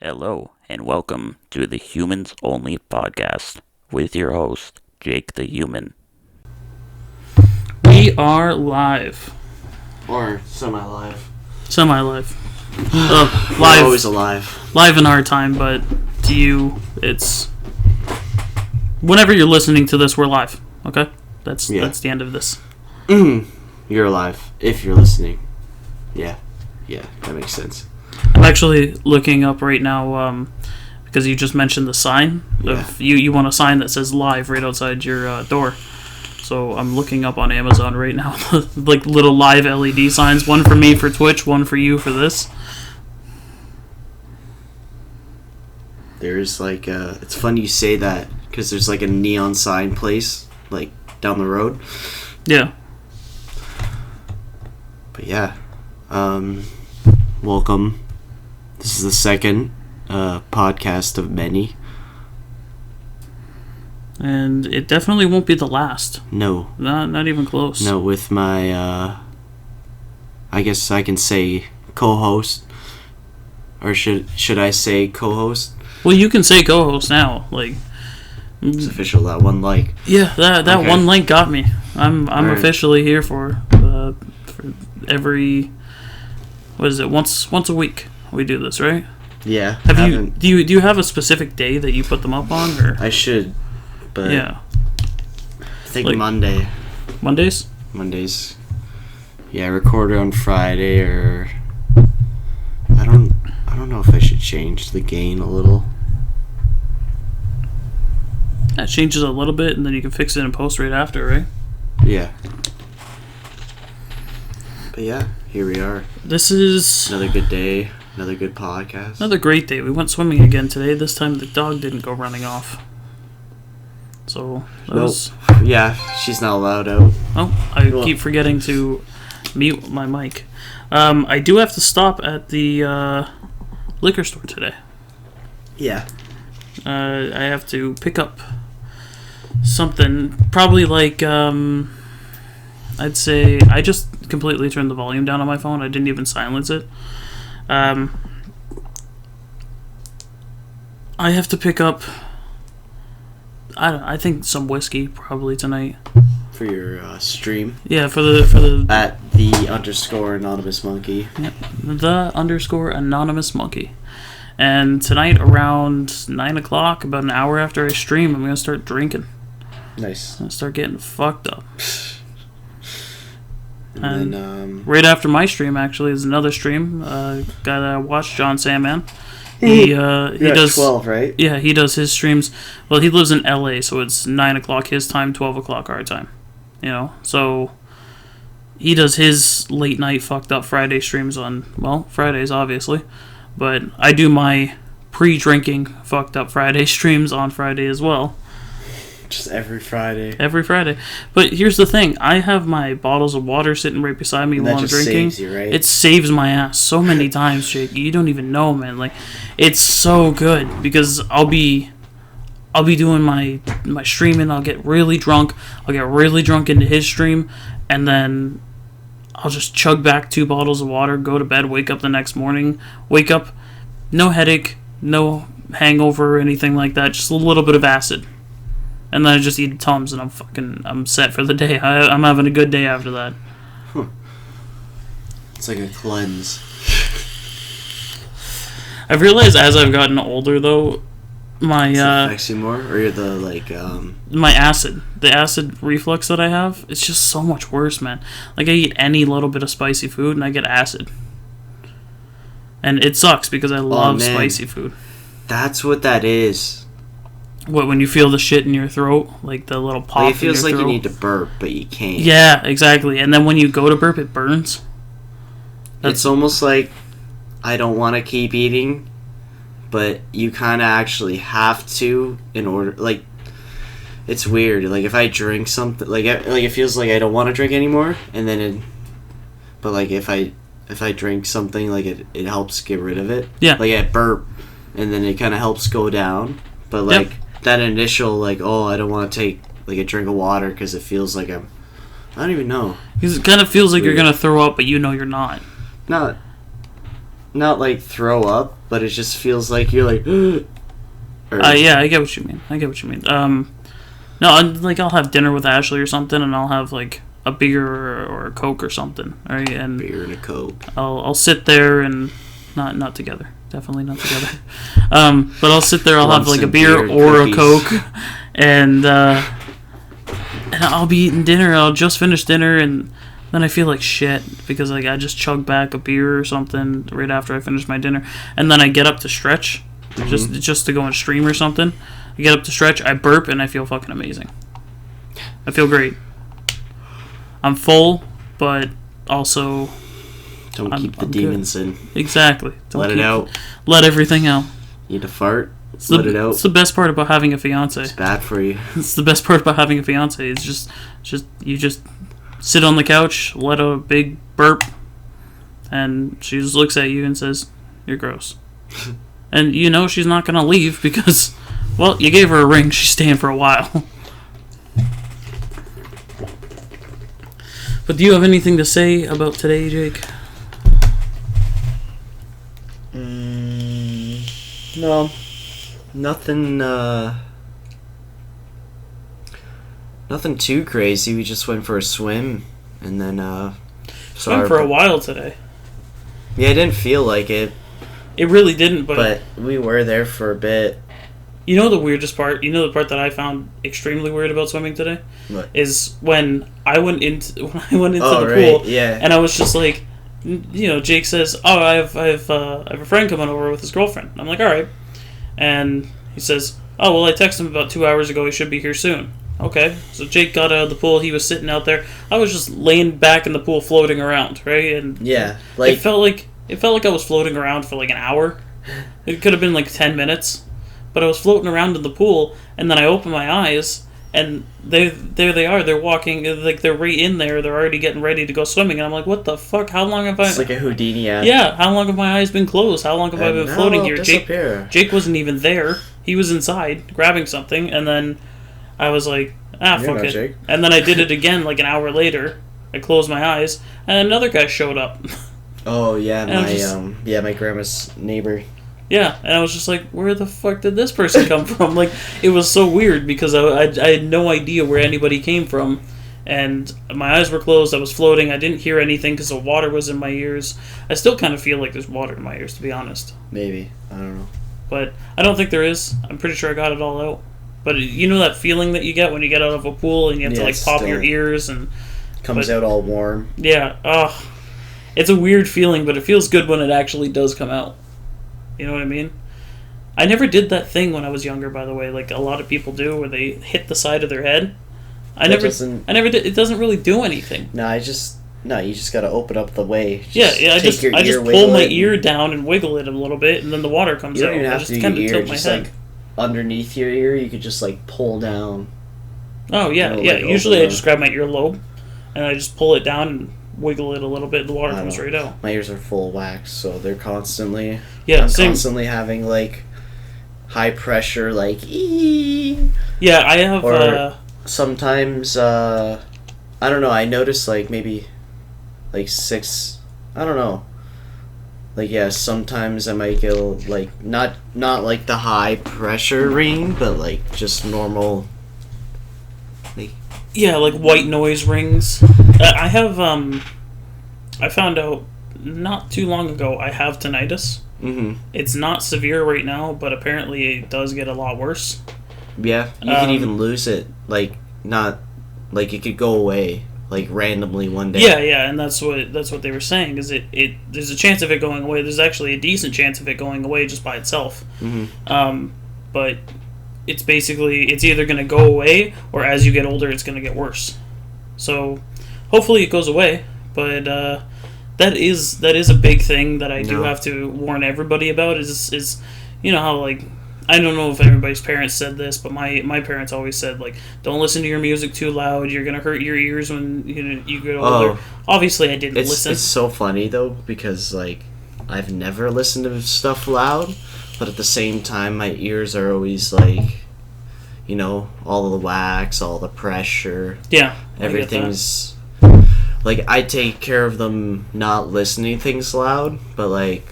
Hello, and welcome to the Humans Only podcast with your host, Jake the Human. We are live. Or semi-live. Semi-live. We're Live. always alive. Live in our time, but to you, it's... Whenever you're listening to this, we're live. Okay? That's the end of this. You're alive, if you're listening. Yeah, that makes sense. I'm actually looking up right now, because you just mentioned the sign. Of you want a sign that says live right outside your door. So I'm looking up on Amazon right now, like little live LED signs. One for me for Twitch, one for you for this. There's like, it's fun you say that, because there's like a neon sign place, like, down the road. Yeah. But yeah, welcome. This is the second podcast of many. And it definitely won't be the last. No. Not even close. No, with my, I guess I can say co-host. Or should I say co-host? Well, you can say co-host now. Like, It's official, that one like. yeah, that Okay. one link got me. I'm Alright. officially here for every, what is it? Once a week we do this, right? Yeah. Do you have a specific day that you put them up on, or? I should, but Yeah, I think Like- Mondays. Yeah, I record it on Friday, or I don't know if I should change the gain a little. that changes a little bit, and then you can fix it in post right after, right? Yeah. But yeah, here we are. This is Another good day, another good podcast. another great day. We went swimming again today. This time the dog didn't go running off. So that was. Yeah, she's not allowed out. Oh, I Cool. keep forgetting to mute my mic. I do have to stop at the liquor store today. Yeah. I have to pick up something. Probably like, I'd say... I just completely turned the volume down on my phone. I didn't even silence it. I have to pick up... I think some whiskey probably tonight. For your stream Yeah, for the at the _anonymous monkey. the _anonymous monkey. And tonight around 9 o'clock, about an hour after I stream, I'm going to start drinking. Nice. I'm going to start getting fucked up. And then Right after my stream, actually, is another stream. Guy that I watch, John Sandman. He does 12, right? Yeah, he does his streams. Well, he lives in LA, so it's 9 o'clock his time, 12 o'clock our time. You know, so he does his late night fucked up Friday streams on, well, Fridays, obviously. But I do my pre-drinking fucked up Friday streams on Friday as well. Just every Friday. Every Friday. But here's the thing. I have my bottles of water sitting right beside me And while that I'm just drinking. saves you, right? It saves my ass so many times, Jake. You don't even know, man. Like, it's so good because I'll be doing my streaming. I'll get really drunk. I'll get really drunk into his stream, and then I'll just chug back 2 bottles of water, go to bed, wake up the next morning. Wake up, no headache, no hangover or anything like that. Just a little bit of acid. And then I just eat Tums, and I'm set for the day. I'm having a good day after that. It's like a cleanse. I've realized as I've gotten older, though, my Does it affects you more, or you're the the acid reflux that I have, it's just so much worse, man. Like, I eat any little bit of spicy food, and I get acid. And it sucks because I love man. spicy food. That's what that is. What, when you feel the shit in your throat, like the little pop Like, it feels in your like throat? you need to burp, but you can't. Yeah, exactly. And then when you go to burp, it burns. It's almost like I don't want to keep eating, but you kind of actually have to in order. Like, it's weird. Like, if I drink something, like it feels like I don't want to drink anymore, and then but like if I drink something, like it helps get rid of it. Yeah. Like I burp, and then it kind of helps go down. But like that initial, like, oh, I don't want to take like a drink of water because it feels like I don't even know. Because it kind of feels like Weird. you're going to throw up, but you know you're not. Not like throw up, but it just feels like you're like. Or, Yeah, I get what you mean. No, I'll have dinner with Ashley or something, and I'll have like a beer or a Coke or something, right? And beer and a Coke. I'll sit there and not together, definitely not together. But I'll sit there. I'll have like a beer or a Coke, and I'll be eating dinner. I'll just finish dinner, and then I feel like shit because like I just chugged back a beer or something right after I finished my dinner, and then I get up to stretch, just to go and stream or something. I get up to stretch, I burp, and I feel fucking amazing. I feel great. I'm full, but also don't keep the demons in. Exactly. Let it out. Let everything out. You need to fart. Let it out. It's the best part about having a fiance. It's bad for you. It's the best part about having a fiance. It's just you just sit on the couch, let out a big burp, and she just looks at you and says, "You're gross." And you know she's not gonna leave because, well, you gave her a ring. She's staying for a while. But do you have anything to say about today, Jake? No. Nothing, nothing too crazy. We just went for a swim, and then, Swim for a while today. Yeah, it didn't feel like it. It really didn't, but we were there for a bit. You know the weirdest part? You know the part that I found extremely weird about swimming today? What? Is when I went into the pool, yeah. And I was just like, you know, Jake says, "Oh, I have a friend coming over with his girlfriend." I'm like, "All right," and he says, "Oh, well, I texted him about 2 hours ago. He should be here soon." Okay, so Jake got out of the pool. He was sitting out there. I was just laying back in the pool, floating around, right? And yeah, it felt like I was floating around for like an hour. It could have been like 10 minutes. But I was floating around in the pool, and then I opened my eyes, and there they are. They're walking, like they're right in there. They're already getting ready to go swimming, and I'm like, what the fuck? How long have I... It's like a Houdini ad. Yeah, how long have my eyes been closed? How long have I been floating here? Jake wasn't even there. He was inside, grabbing something, and then I was like, fuck it. Jake. And then I did it again, like an hour later. I closed my eyes, and another guy showed up. Oh, yeah, my grandma's neighbor. Yeah, and I was just like, where the fuck did this person come from? Like, it was so weird because I had no idea where anybody came from. And my eyes were closed, I was floating, I didn't hear anything because the water was in my ears. I still kind of feel like there's water in my ears, to be honest. Maybe. I don't know. But I don't think there is. I'm pretty sure I got it all out. But you know that feeling that you get when you get out of a pool and you have to, like, pop your ears and... Comes out all warm. Yeah, it's a weird feeling, but it feels good when it actually does come out. You know what I mean? I never did that thing when I was younger, by the way, like a lot of people do, where they hit the side of their head. I never did. It doesn't really do anything. No, you just gotta open up the way. I just pull my ear down and wiggle it a little bit, and then the water comes out. You don't even have to do your ear, just like underneath your ear, you could just like pull down. Oh yeah, yeah. Usually I just grab my earlobe, and I just pull it down and wiggle it a little bit, and the water comes right out. My ears are full of wax, so they're constantly... Yeah, constantly having, like, high pressure, like, ee. Yeah, I have... Or sometimes, I don't know, I notice, like, maybe, like, 6... I don't know. Like, yeah, sometimes I might get, like, not like the high pressure ring, but, like, just normal... Like, yeah, like white noise rings. I have, I found out not too long ago I have tinnitus. Mm-hmm. It's not severe right now, but apparently it does get a lot worse. Yeah, you could even lose it. Like, not... Like, it could go away, like, randomly one day. Yeah, and that's what they were saying, is it there's a chance of it going away. There's actually a decent chance of it going away just by itself. Mm-hmm. But... It's basically, it's either going to go away, or as you get older, it's going to get worse. So, hopefully it goes away, but that is a big thing that I do have to warn everybody about, is you know how, like, I don't know if everybody's parents said this, but my parents always said, like, don't listen to your music too loud, you're going to hurt your ears when you get older. Obviously, I didn't listen. It's so funny, though, because, like, I've never listened to stuff loud. But at the same time, my ears are always like, you know, all the wax, all the pressure. Yeah. Everything's... Like, I take care of them not listening things loud, but, like...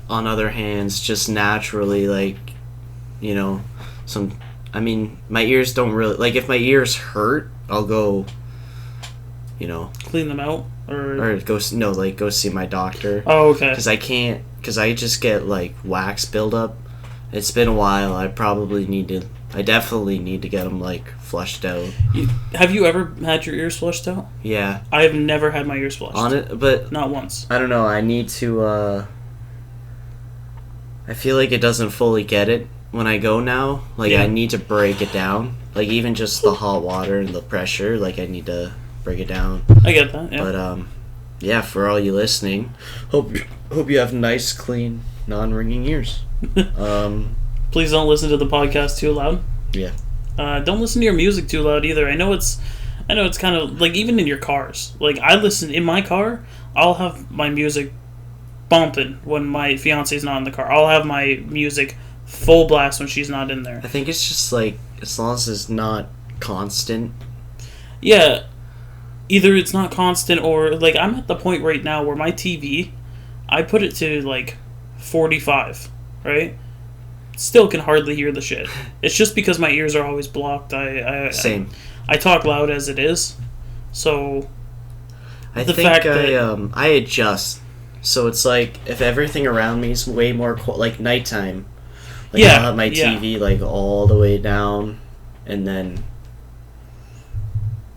on other hands, just naturally, like, you know, my ears don't really, like, if my ears hurt, I'll go, you know, Clean them out? or go see my doctor. Oh, okay. Because I just get, like, wax buildup. It's been a while. I definitely need to get them, like, flushed out. Have you ever had your ears flushed out? Yeah. I have never had my ears flushed. On it, but Not once. I don't know. I need to, I feel like it doesn't fully get it when I go now. Like, Yeah. I need to break it down. Like, even just the hot water and the pressure, like, I need to break it down. I get that, yeah. But, yeah, for all you listening, hope you have nice, clean, non-ringing ears. Please don't listen to the podcast too loud. Yeah. Don't listen to your music too loud either. I know it's kind of like even in your cars. Like I listen in my car, I'll have my music bumping when my fiance's not in the car. I'll have my music full blast when she's not in there. I think it's just like as long as it's not constant. Yeah, either it's not constant or like I'm at the point right now where my TV, I put it to like 45, right? Still can hardly hear the shit. It's just because my ears are always blocked. Same. I talk loud as it is, so I adjust. So it's like if everything around me is way more like nighttime. Like I'll have my TV like all the way down, and then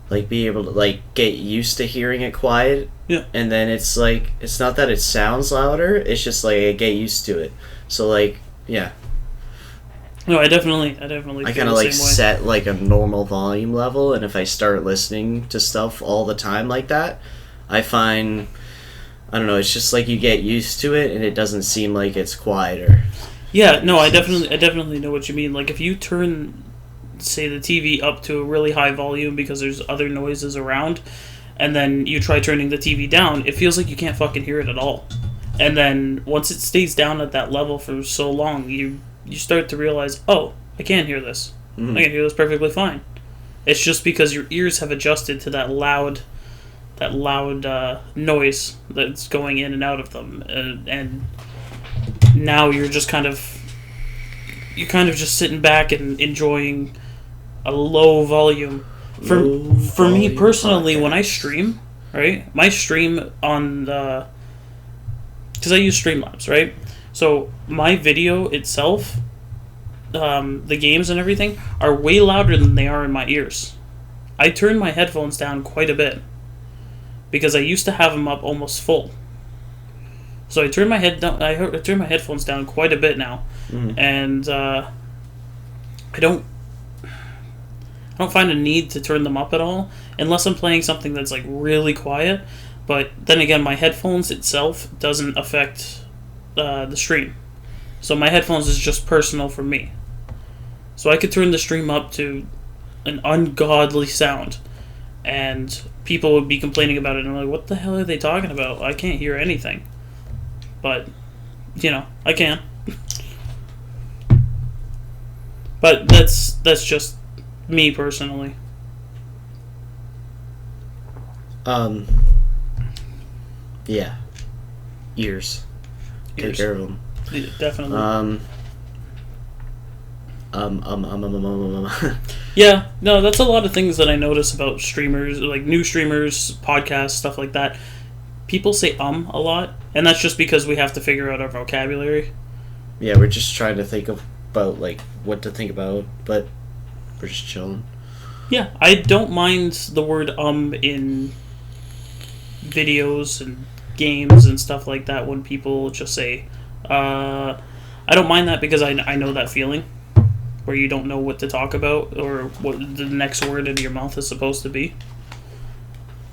like be able to like get used to hearing it quiet. Yeah. And then it's like it's not that it sounds louder. It's just like I get used to it. So like yeah. No, I definitely. I kind of like set like a normal volume level, and if I start listening to stuff all the time like that, I find I don't know. It's just like you get used to it, and it doesn't seem like it's quieter. Yeah, no, I definitely know what you mean. Like if you turn, say, the TV up to a really high volume because there's other noises around, and then you try turning the TV down, it feels like you can't fucking hear it at all. And then once it stays down at that level for so long, you start to realize, oh, I can hear this. Mm-hmm. I can hear this perfectly fine. It's just because your ears have adjusted to that loud noise that's going in and out of them, and now you're just kind of just sitting back and enjoying a low volume. For me personally, when I stream, right, my stream on the, because I use Streamlabs, right. So my video itself, the games and everything, are way louder than they are in my ears. I turn my headphones down quite a bit because I used to have them up almost full. So I turn my headphones down quite a bit now, and I don't find a need to turn them up at all unless I'm playing something that's like really quiet. But then again, my headphones itself doesn't affect the stream. So my headphones is just personal for me. So I could turn the stream up to an ungodly sound, and people would be complaining about it, and I'm like, what the hell are they talking about? I can't hear anything. But, I can. But that's just me personally. Yeah. Ears. Take care of them. Yeah, definitely. Yeah, no, that's a lot of things that I notice about streamers, like new streamers, podcasts, stuff like that. People say a lot, and that's just because we have to figure out our vocabulary. Yeah, we're just trying to think about like what to think about, but we're just chilling. Yeah, I don't mind the word in videos and games and stuff like that when people just say, I don't mind that because I know that feeling where you don't know what to talk about or what the next word in your mouth is supposed to be.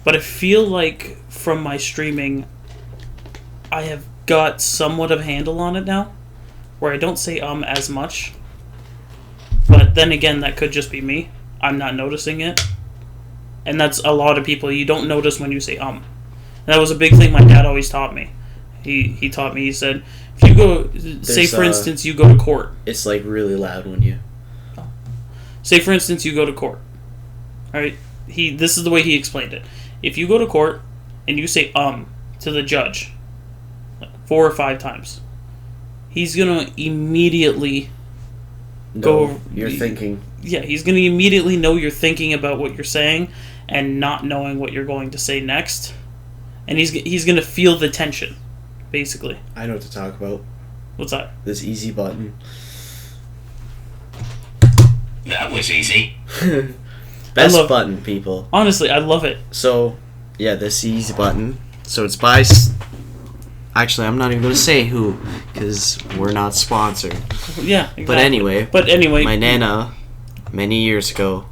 But I feel like from my streaming, I have got somewhat of a handle on it now, where I don't say as much. But then again, that could just be me. I'm not noticing it. And that's a lot of people. You don't notice when you say And that was a big thing my dad always taught me. He taught me, he said, if you go, say for instance, you go to court. It's like really loud when you... Say for instance, you go to court. Alright? This is the way he explained it. If you go to court and you say to the judge 4 or 5 times, he's gonna immediately go. You're thinking. Yeah, he's gonna immediately know you're thinking about what you're saying, and not knowing what you're going to say next, and he's gonna feel the tension, basically. I know what to talk about. What's that? This easy button. That was easy. Best button, people. Honestly, I love it. So, yeah, this easy button. So it's by. Actually, I'm not even going to say who, because we're not sponsored. Yeah, exactly. But anyway, my my nana, many years ago,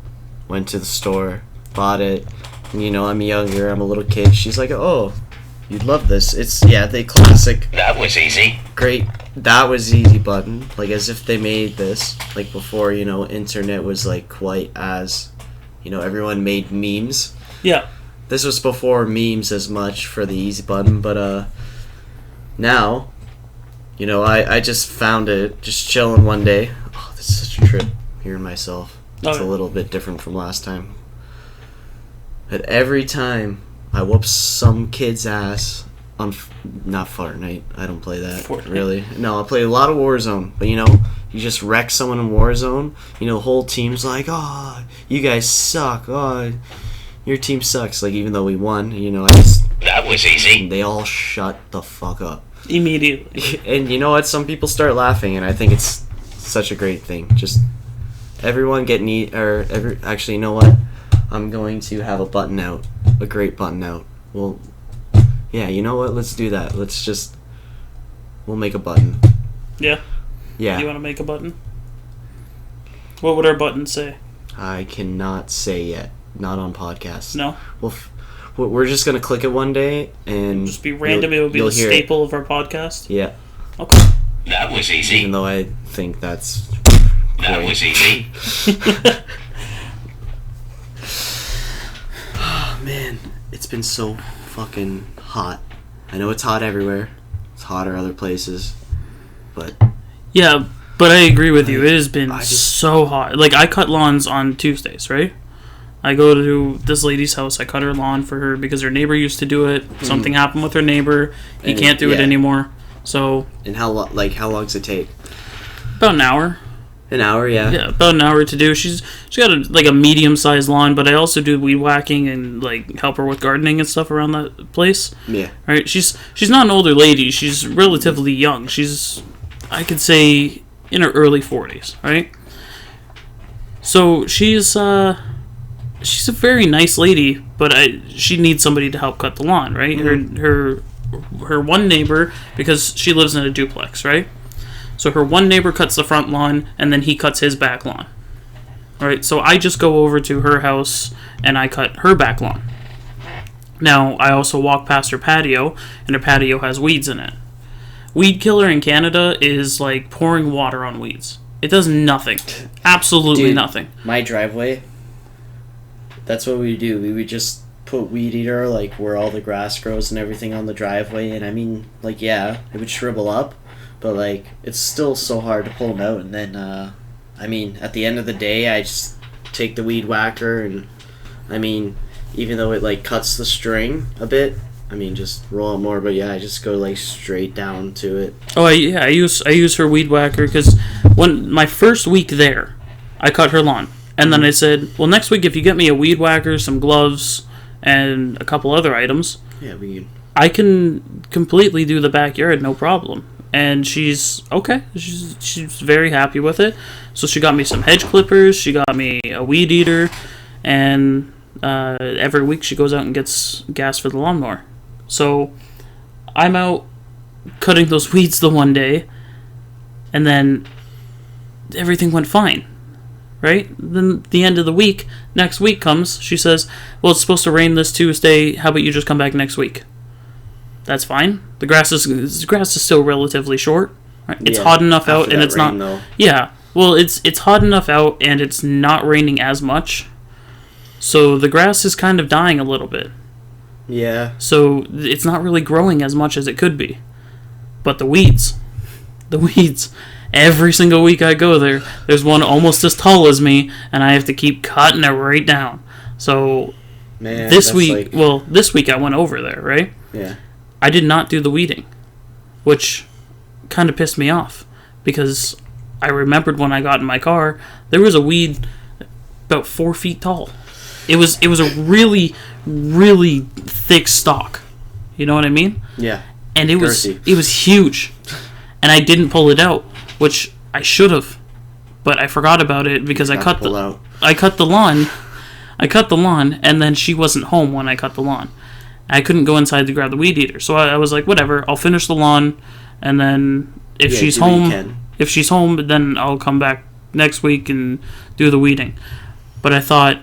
went to the store, bought it. And, I'm younger, I'm a little kid. She's like, oh, you'd love this. It's, the classic. That was easy. Great. That was easy button. Like, as if they made this, like, before, internet was, like, quite as, everyone made memes. Yeah. This was before memes as much for the easy button, but, now, I just found it, just chilling one day. Oh, this is such a trip, hearing myself. It's a little bit different from last time. But every time I whoop some kid's ass on, not Fortnite, I don't play that, Fortnite. Really. No, I play a lot of Warzone, but you just wreck someone in Warzone, the whole team's like, oh, you guys suck, oh, your team sucks, like, even though we won, I just... That was easy. They all shut the fuck up. Immediately. And you know what? Some people start laughing, and I think it's such a great thing. Just everyone get neat, actually, you know what? I'm going to have a button out, a great button out. Well, yeah, you know what? Let's do that. We'll make a button. Yeah. Yeah. You want to make a button? What would our button say? I cannot say yet. Not on podcasts. No. Well, we're just gonna click it one day and Just be random. It would be the staple of our podcast. Yeah. Okay. That was easy. Even though I think that's. That was easy. Oh man, it's been so fucking hot. I know it's hot everywhere. It's hotter other places, but Yeah, but I agree with you. It has been so hot. Like, I cut lawns on Tuesdays, right? I go to this lady's house. I cut her lawn for her because her neighbor used to do it. Something happened with her neighbor. He can't do it anymore. So. And how long does it take? About an hour. An hour, yeah. Yeah, about an hour to do. She's got a medium-sized lawn, but I also do weed whacking and help her with gardening and stuff around that place. Yeah. Right. She's not an older lady. She's relatively young. She's, I could say, in her early 40s. Right. So she's a very nice lady, but she needs somebody to help cut the lawn. Right. Mm-hmm. Her one neighbor, because she lives in a duplex. Right. So her one neighbor cuts the front lawn, and then he cuts his back lawn. All right, so I just go over to her house, and I cut her back lawn. Now, I also walk past her patio, and her patio has weeds in it. Weed killer in Canada is like pouring water on weeds. It does nothing. Absolutely nothing. My driveway, that's what we do. We would just put weed eater, like, where all the grass grows and everything on the driveway, and I mean, like, yeah, it would shrivel up. But, like, it's still so hard to pull them out. And then, at the end of the day, I just take the weed whacker and, even though it, like, cuts the string a bit, just roll it more. But, yeah, I just go, like, straight down to it. Oh, I use her weed whacker because when my first week there, I cut her lawn. And then I said, well, next week, if you get me a weed whacker, some gloves, and a couple other items, I can completely do the backyard, no problem. And she's okay. She's very happy with it. So she got me some hedge clippers. She got me a weed eater, and every week she goes out and gets gas for the lawnmower. So I'm out cutting those weeds the one day, and then everything went fine. Right? Then the end of the week, next week comes. She says, "Well, it's supposed to rain this Tuesday. How about you just come back next week?" That's fine. The grass is still relatively short. Right? It's hot enough out, and it's not. Though. Yeah. Well, it's hot enough out, and it's not raining as much. So the grass is kind of dying a little bit. Yeah. So it's not really growing as much as it could be. But the weeds, every single week I go there, there's one almost as tall as me, and I have to keep cutting it right down. So this week I went over there, right? Yeah. I did not do the weeding, which kind of pissed me off because I remembered when I got in my car, there was a weed about 4 feet tall. It was a really, really thick stalk. You know what I mean? Yeah. And it was Girthy. huge. And I didn't pull it out, which I should have. But I forgot about it because I cut the lawn. I cut the lawn, and then she wasn't home when I cut the lawn. I couldn't go inside to grab the weed eater. So I was like, whatever, I'll finish the lawn, and then if Yeah, she's do what you home, can. if she's home, then I'll come back next week and do the weeding. But I thought,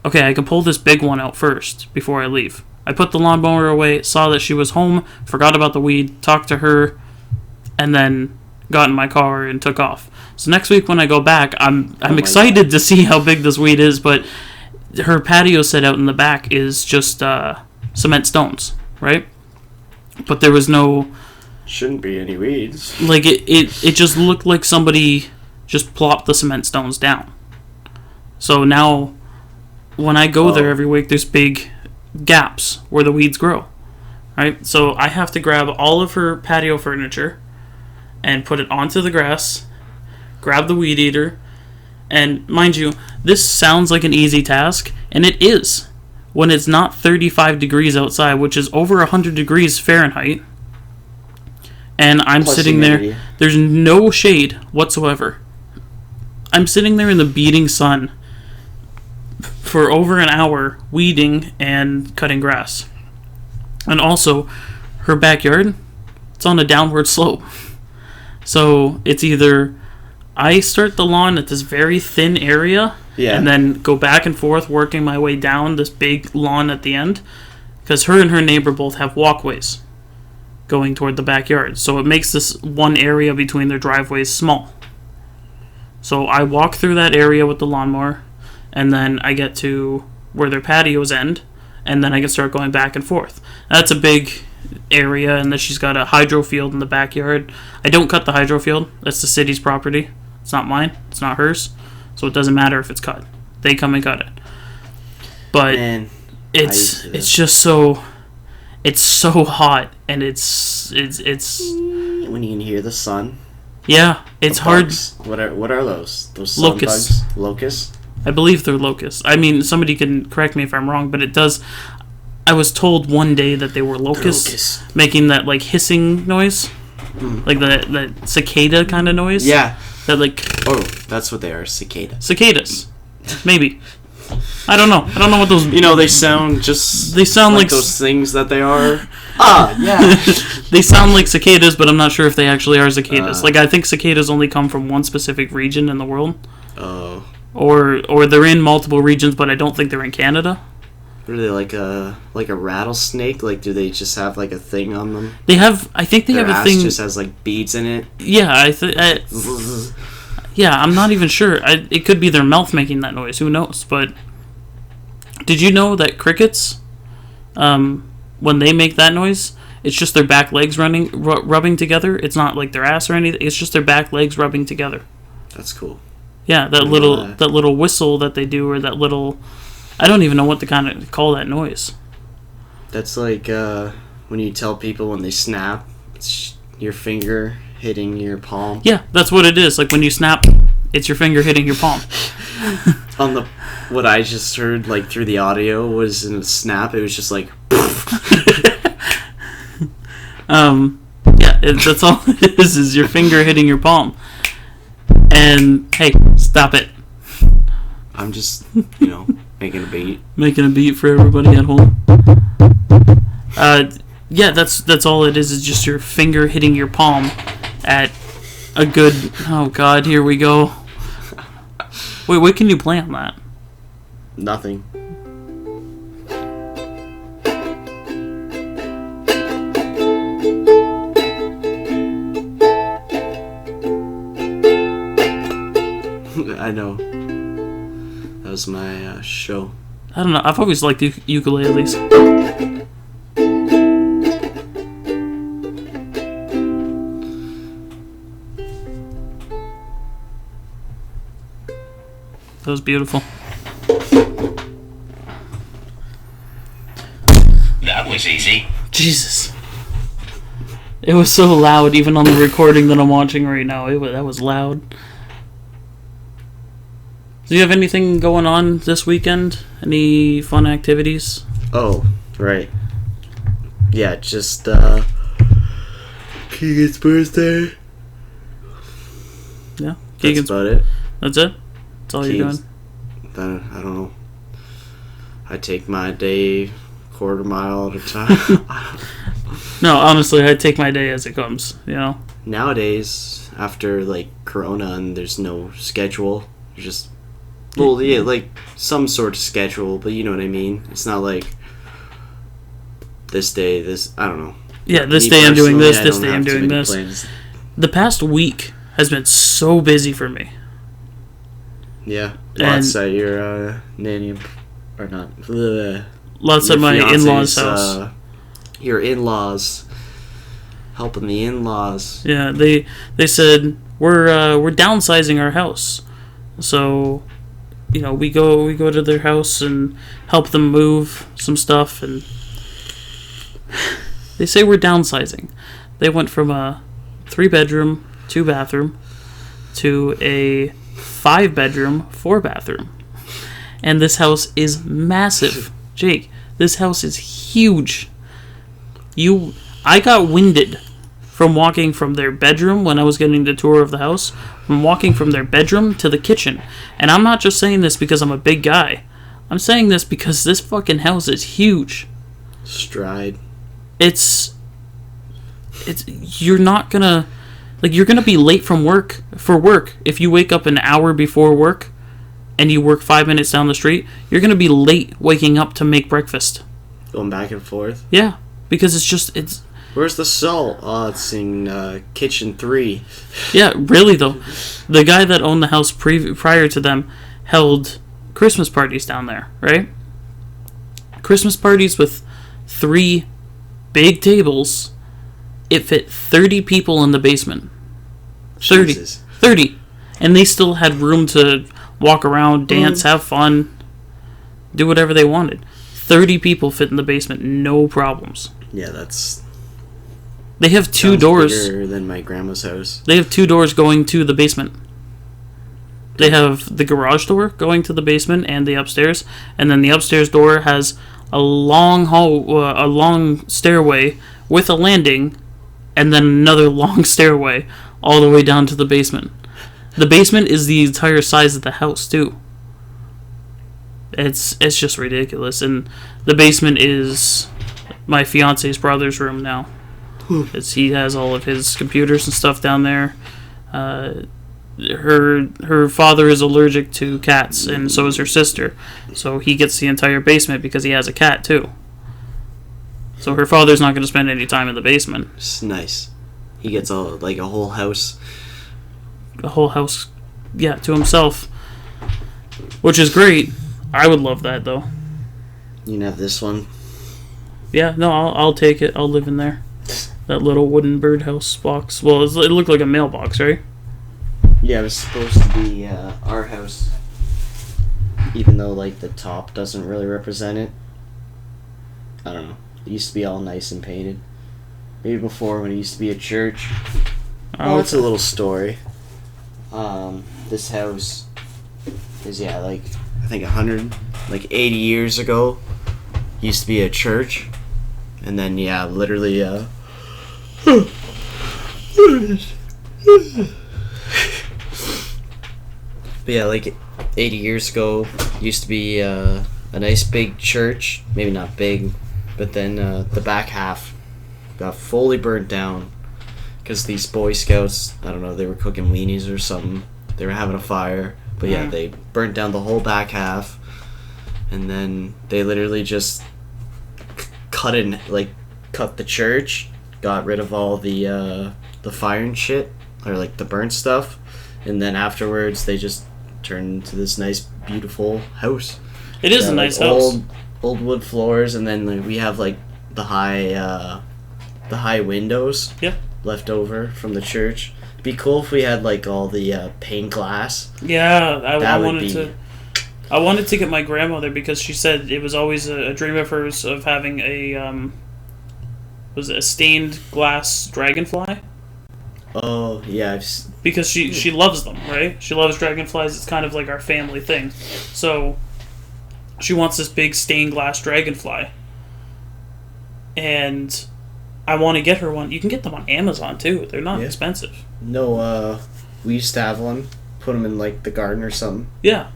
okay, I can pull this big one out first before I leave. I put the lawnmower away, saw that she was home, forgot about the weed, talked to her, and then got in my car and took off. So next week when I go back, I'm excited to see how big this weed is, but her patio set out in the back is just cement stones, right? But there was no, Shouldn't be any weeds. like, it just looked like somebody just plopped the cement stones down. So now, when I go there every week, there's big gaps where the weeds grow, right? So I have to grab all of her patio furniture and put it onto the grass, grab the weed eater, and mind you, this sounds like an easy task, and it is when it's not 35 degrees outside, which is over 100 degrees Fahrenheit, and I'm Plus sitting humidity. there. There's no shade whatsoever. I'm sitting there in the beating sun for over an hour weeding and cutting grass. And also, her backyard, it's on a downward slope. So it's either I start the lawn at this very thin area Yeah. and then go back and forth working my way down this big lawn at the end, because her and her neighbor both have walkways going toward the backyard. So it makes this one area between their driveways small. So I walk through that area with the lawnmower, and then I get to where their patios end, and then I can start going back and forth. That's a big area, and then she's got a hydro field in the backyard. I don't cut the hydro field. That's the city's property. It's not mine. It's not hers. So it doesn't matter if it's cut. They come and cut it. But Man, it's just so hot, and it's when you can hear the sun. yeah, it's the hard. bugs. What are those? Those sun Locusts. bugs? Locusts? I believe they're locusts. I mean, somebody can correct me if I'm wrong, but it does. I was told one day that they were locusts, making that like hissing noise, like that cicada kind of noise. Yeah. That like Oh, that's what they are. cicadas, maybe. I don't know. I don't know what those. You know, they sound just. They sound like those things that they are. Yeah. They sound like cicadas, but I'm not sure if they actually are cicadas. Like I think cicadas only come from one specific region in the world, Oh. or they're in multiple regions, but I don't think they're in Canada. Are they like a rattlesnake? Like, do they just have like a thing on them? They have. I think they Their have a ass thing. just has like beads in it. Yeah, yeah, I'm not even sure. It could be their mouth making that noise. Who knows? But did you know that crickets, when they make that noise, it's just their back legs rubbing together? It's not like their ass or anything. It's just their back legs rubbing together. That's cool. Yeah, that little whistle that they do, or that little, I don't even know what to kind of call that noise. That's like when you tell people when they snap, it's your finger hitting your palm. Yeah, that's what it is. Like when you snap, it's your finger hitting your palm. On the what I just heard like through the audio was in a snap. It was just like. Yeah, that's all it is your finger hitting your palm. And hey, stop it. I'm just making a beat. Making a beat for everybody at home. Yeah, that's all it is just your finger hitting your palm at a good. Oh God, here we go. Wait, what can you play on that? Nothing. I know. That was my show. I don't know. I've always liked ukuleles. That was beautiful. That was easy. Jesus. It was so loud, even on the recording that I'm watching right now. That was loud. Do you have anything going on this weekend? Any fun activities? Oh, right. Yeah, just Keegan's birthday. Yeah, That's about it. That's it? That's all you're Keegan's- doing? I don't know. I take my day quarter mile at a time. No, honestly, I take my day as it comes, you know? Nowadays, after like Corona and there's no schedule, you're just like some sort of schedule, but you know what I mean. It's not like this day, I don't know. Yeah, this Me day I'm doing personally, this, I this don't day I'm have too doing many this. plans. The past week has been so busy for me. Yeah, And- lots at your nanny or not. Lots your at my fiance's, in-laws' house. Your in-laws, helping the in-laws. Yeah, they said we're downsizing our house, so you know we go to their house and help them move some stuff, and they say we're downsizing. They went from a 3-bedroom, 2-bathroom to a 5-bedroom, 4-bathroom, and this house is massive. Jake, this house is huge. I got winded from walking from their bedroom when I was getting the tour of the house, from walking from their bedroom to the kitchen. And I'm not just saying this because I'm a big guy. I'm saying this because this fucking house is huge. Stride. It's you're not gonna you're gonna be late for work if you wake up an hour before work and you work 5 minutes down the street. You're gonna be late waking up to make breakfast. Going back and forth. Yeah, because it's Where's the salt? Oh, it's in kitchen 3. yeah, really though. The guy that owned the house prior to them held Christmas parties down there, right? Christmas parties with 3 big tables. It fit 30 people in the basement. 30. Jesus. 30. And they still had room to walk around, dance, have fun, do whatever they wanted. 30 people fit in the basement, no problems. Yeah, that's They have 2 sounds doors. bigger than my grandma's house. They have 2 doors going to the basement. They have the garage door going to the basement and the upstairs, and then the upstairs door has a long a long stairway with a landing, and then another long stairway all the way down to the basement. The basement is the entire size of the house too. It's just ridiculous, and the basement is my fiance's brother's room now. He has all of his computers and stuff down there. Her father is allergic to cats, and so is her sister. So he gets the entire basement because he has a cat too. So her father's not going to spend any time in the basement. It's nice. He gets a whole house. The whole house, yeah, to himself, which is great. I would love that though. You can have this one. Yeah, no, I'll take it. I'll live in there. That little wooden birdhouse box. Well, it looked like a mailbox, right? Yeah, it was supposed to be our house. Even though, the top doesn't really represent it. I don't know. It used to be all nice and painted. Maybe before, when it used to be a church. Oh, it's a little story. This house is, I think 80 years ago, used to be a church. And then, literally, but yeah, 80 years ago, used to be a nice big church. Maybe not big, but then the back half got fully burnt down because these Boy Scouts, I don't know, they were cooking weenies or something. They were having a fire, but yeah, they burnt down the whole back half, and then they literally just cut the church, got rid of all the fire and shit, or the burnt stuff, and then afterwards they just turned into this nice, beautiful house. It is a nice house. Old wood floors, and then we have the high windows. Yeah. Left over from the church. It'd be cool if we had all the pane glass. Yeah, I would wanted be- to. I wanted to get my grandmother because she said it was always a dream of hers of having was it a stained glass dragonfly? Oh yeah, Because she loves them, right? She loves dragonflies. It's kind of like our family thing. So she wants this big stained glass dragonfly, and I want to get her one. You can get them on Amazon too. They're not expensive. No, we used to have one. Put them in like the garden or something. Yeah.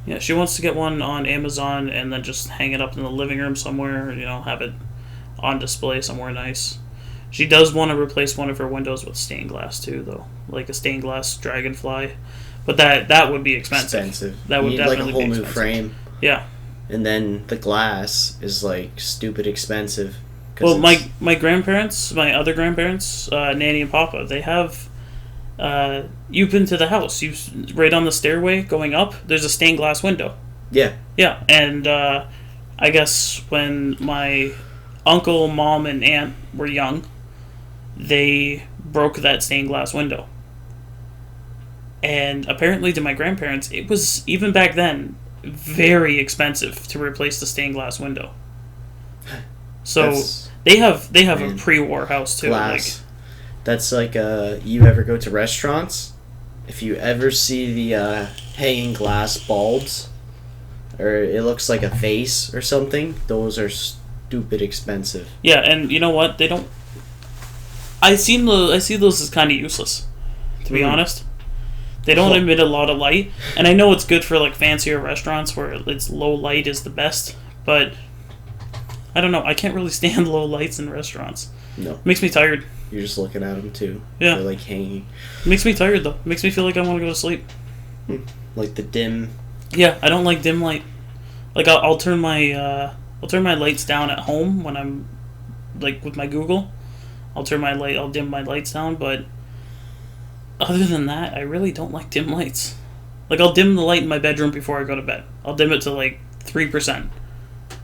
Yeah, she wants to get one on Amazon and then just hang it up in the living room somewhere. Have it on display somewhere nice. She does want to replace one of her windows with stained glass too, though, like a stained glass dragonfly. But that would be expensive. That would you need definitely like a whole be new expensive. frame. Yeah. And then the glass is like stupid expensive. Well, my other grandparents, Nanny and Papa, they have. You've been to the house. Right on the stairway going up. There's a stained glass window. Yeah. Yeah, and I guess when my uncle, mom, and aunt were young, they broke that stained glass window. And apparently to my grandparents, it was, even back then, very expensive to replace the stained glass window. So they have a pre-war house too. Glass. That's like you ever go to restaurants? If you ever see the hanging glass bulbs, or it looks like a face or something, those are stupid expensive. Yeah, and you know what? They don't. I see those as kind of useless, to be honest. They don't emit a lot of light, and I know it's good for like fancier restaurants where it's low light is the best, but I don't know. I can't really stand low lights in restaurants. No, it makes me tired. You're just looking at them too. Yeah, they're like hanging. It makes me tired though. It makes me feel like I want to go to sleep. Like the dim. Yeah, I don't like dim light. Like I'll turn my lights down at home when I'm like with my Google. I'll dim my lights down, but other than that, I really don't like dim lights. Like I'll dim the light in my bedroom before I go to bed. I'll dim it to like 3%,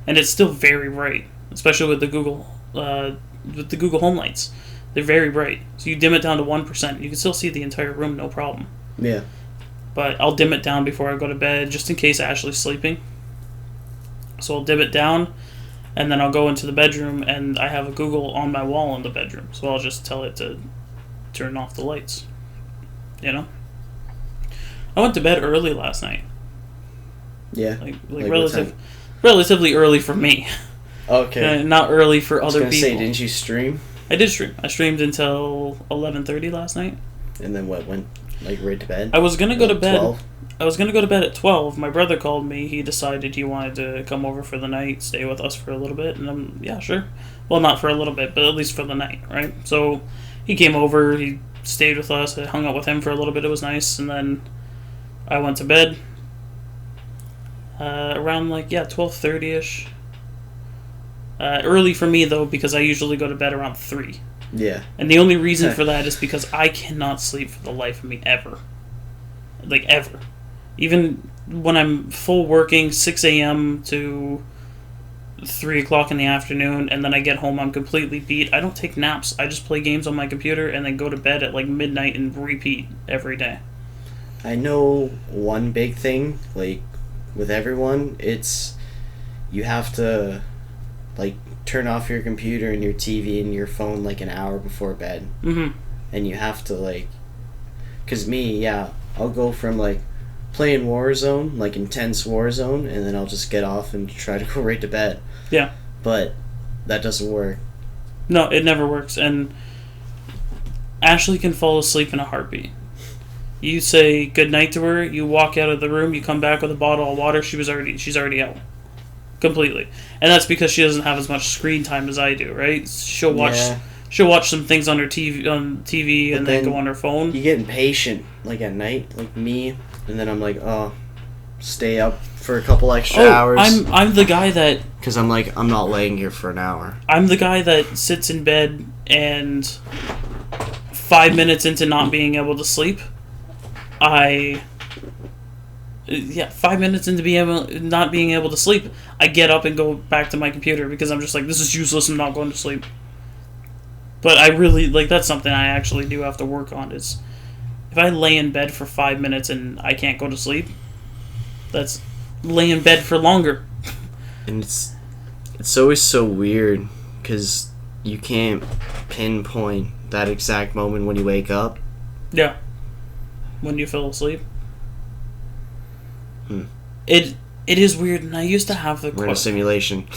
and it's still very bright, especially with the Google Home lights. They're very bright. So you dim it down to 1%, you can still see the entire room, no problem. Yeah. But I'll dim it down before I go to bed, just in case Ashley's sleeping. So I'll dim it down, and then I'll go into the bedroom, and I have a Google on my wall in the bedroom. So I'll just tell it to turn off the lights. I went to bed early last night. Yeah. Like relatively early for me. Okay. Not early for other people. Say, didn't you stream? I did stream. I streamed until 11:30 last night. And then went like right to bed? I was gonna go to bed. 12? I was gonna go to bed at 12. My brother called me. He decided he wanted to come over for the night, stay with us for a little bit, and I'm sure. Well, not for a little bit, but at least for the night, right? So he came over. He stayed with us. I hung out with him for a little bit. It was nice, and then I went to bed around 12:30ish. Early for me though, because I usually go to bed around 3. Yeah. And the only reason for that is because I cannot sleep for the life of me ever. Like ever. Even when I'm full working, 6 a.m. to 3 o'clock in the afternoon, and then I get home, I'm completely beat. I don't take naps. I just play games on my computer and then go to bed at midnight and repeat every day. I know one big thing, with everyone, it's you have to turn off your computer and your TV and your phone an hour before bed. Mm-hmm. And you have to because me, I'll go from playing Warzone, intense Warzone, and then I'll just get off and try to go right to bed. Yeah. But that doesn't work. No, it never works. And Ashley can fall asleep in a heartbeat. You say goodnight to her, you walk out of the room, you come back with a bottle of water, she's already out. Completely. And that's because she doesn't have as much screen time as I do, right? She'll watch some things on her TV and then go on her phone. You get impatient at night, like me, and then I'm stay up for a couple extra hours. I'm the guy that, because I'm not laying here for an hour. I'm the guy that sits in bed and 5 minutes into not being able to sleep, 5 minutes into not being able to sleep, I get up and go back to my computer because I'm just this is useless, I'm not going to sleep. But I really, that's something I actually do have to work on, is if I lay in bed for 5 minutes and I can't go to sleep, that's lay in bed for longer. And it's always so weird, because you can't pinpoint that exact moment when you wake up. Yeah. When you fell asleep. Hmm. It is weird, and I used to have the We're in a simulation.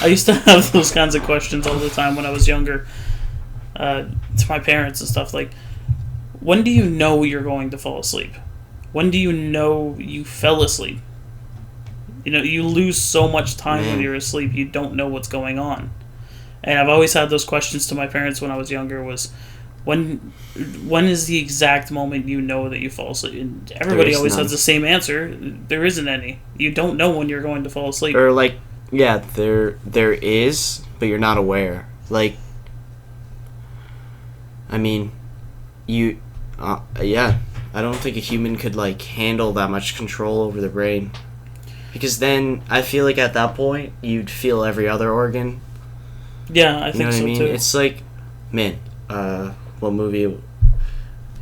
I used to have those kinds of questions all the time when I was younger, to my parents and stuff. Like, when do you know you're going to fall asleep? When do you know you fell asleep? You know, you lose so much time when you're asleep, you don't know what's going on. And I've always had those questions to my parents when I was younger, was when is the exact moment you know that you fall asleep? And everybody always has the same answer. There isn't any. You don't know when you're going to fall asleep. Or like, yeah, there is, but you're not aware. Like, I mean, yeah, I don't think a human could like handle that much control over the brain. Because then I feel like at that point you'd feel every other organ. Yeah, I think so too. It's like, man, what movie?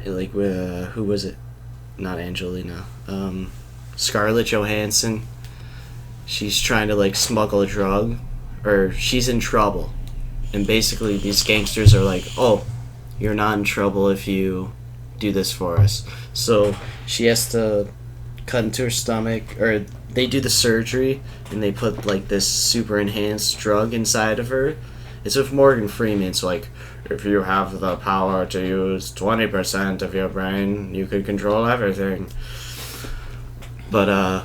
Like, who was it? Not Angelina. Scarlett Johansson. She's trying to like smuggle a drug, or she's in trouble, and basically these gangsters are like, "Oh, you're not in trouble if you do this for us." So she has to cut into her stomach, or they do the surgery and they put like this super enhanced drug inside of her. It's with Morgan Freeman. It's like, if you have the power to use 20% of your brain, you could control everything. But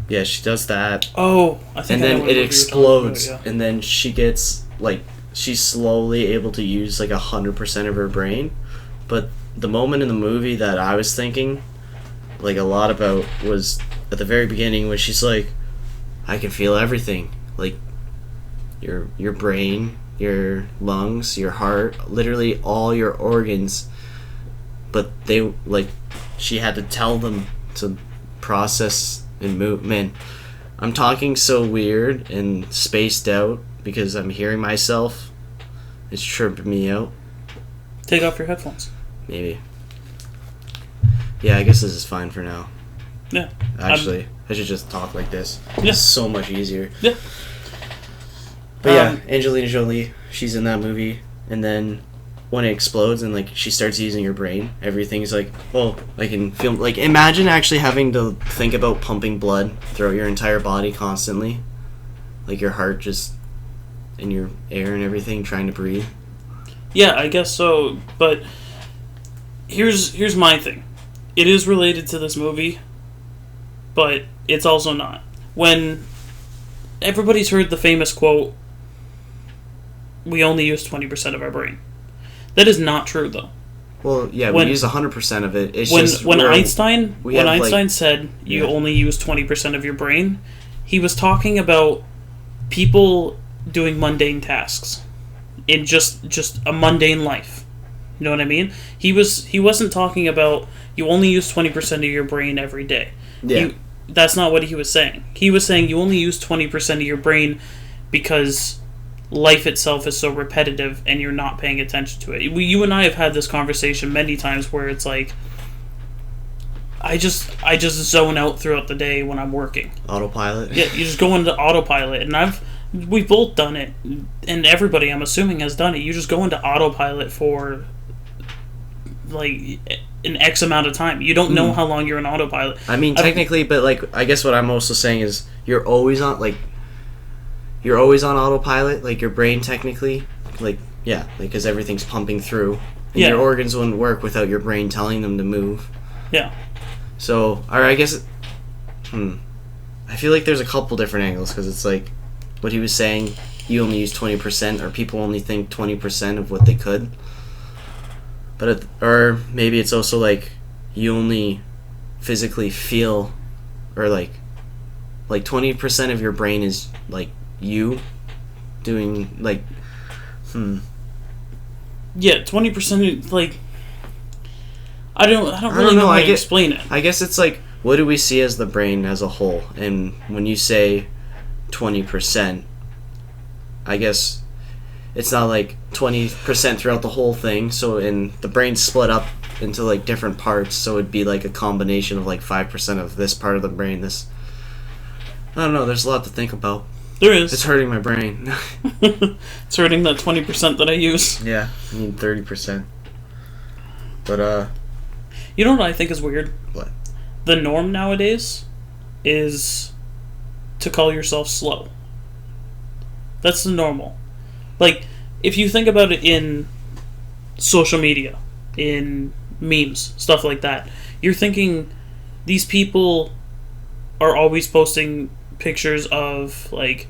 yeah, she does that. Oh, I think. And I know then what it movie explodes, you're talking about, yeah. and then she gets like, she's slowly able to use like 100% of her brain. But the moment in the movie that I was thinking like a lot about was at the very beginning, when she's like, I can feel everything, like your brain, your lungs, your heart, literally all your organs. But they, like, she had to tell them to process and move. Man, I'm talking so weird and spaced out because I'm hearing myself. It's tripping me out. Take off your headphones. Maybe. Yeah, I guess this is fine for now. Yeah. Actually, I should just talk like this. Yeah. It's so much easier. Yeah. But yeah, Angelina Jolie, she's in that movie, and then when it explodes and like she starts using her brain, everything's like, oh, I can feel. Like, imagine actually having to think about pumping blood throughout your entire body constantly, like your heart just and your air and everything, trying to breathe. Yeah, I guess so. But here's my thing. It is related to this movie, but it's also not. When everybody's heard the famous quote, "We only use 20% of our brain." That is not true, though. Well, yeah, we use 100% of it. It's just when Einstein said you Yeah. only use 20% of your brain, he was talking about people doing mundane tasks in just a mundane life. You know what I mean? He wasn't talking about you only use 20% of your brain every day. Yeah. That's not what he was saying. He was saying you only use 20% of your brain because life itself is so repetitive and you're not paying attention to it. You and I have had this conversation many times where it's like, I just zone out throughout the day when I'm working. Autopilot. Yeah, you just go into autopilot, and we've both done it, and everybody, I'm assuming, has done it. You just go into autopilot for like an X amount of time. You don't know how long you're in autopilot. I mean, technically, but like, I guess what I'm also saying is you're always on autopilot, like your brain technically, like, yeah, like, because everything's pumping through, and your organs wouldn't work without your brain telling them to move. Yeah. So, or I guess, I feel like there's a couple different angles, because it's like, what he was saying, you only use 20%, or people only think 20% of what they could. But or maybe it's also like you only physically feel, or like 20% of your brain is like you doing like Yeah, 20%, like, I don't really know how to explain it. I guess it's like, what do we see as the brain as a whole? And when you say 20%, I guess it's not like 20% throughout the whole thing. So the brain's split up into like different parts. So it'd be like a combination of like 5% of this part of the brain. I don't know. There's a lot to think about. There is. It's hurting my brain. It's hurting that 20% that I use. Yeah, I need 30%. But, You know what I think is weird? What? The norm nowadays is to call yourself slow. That's the normal. Like, if you think about it in social media, in memes, stuff like that, you're thinking these people are always posting pictures of, like,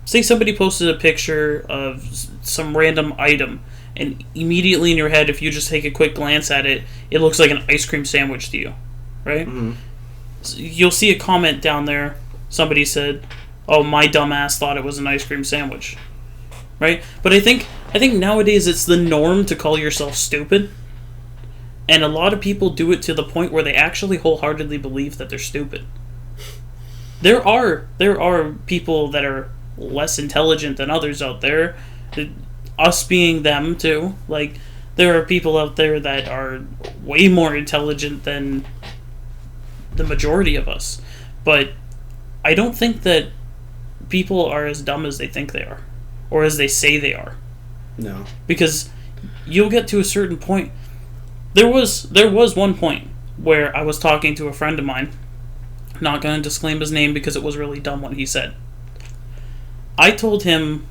say somebody posted a picture of some random item, and immediately in your head, if you just take a quick glance at it, it looks like an ice cream sandwich to you, right? Mm-hmm. So you'll see a comment down there, somebody said, oh, my dumbass thought it was an ice cream sandwich, right? But I think nowadays it's the norm to call yourself stupid, and a lot of people do it to the point where they actually wholeheartedly believe that they're stupid. There are people that are less intelligent than others out there, us being them too. Like, there are people out there that are way more intelligent than the majority of us, but I don't think that people are as dumb as they think they are, or as they say they are. No. Because you'll get to a certain point. There was one point where I was talking to a friend of mine. Not going to disclaim his name because it was really dumb what he said. I told him,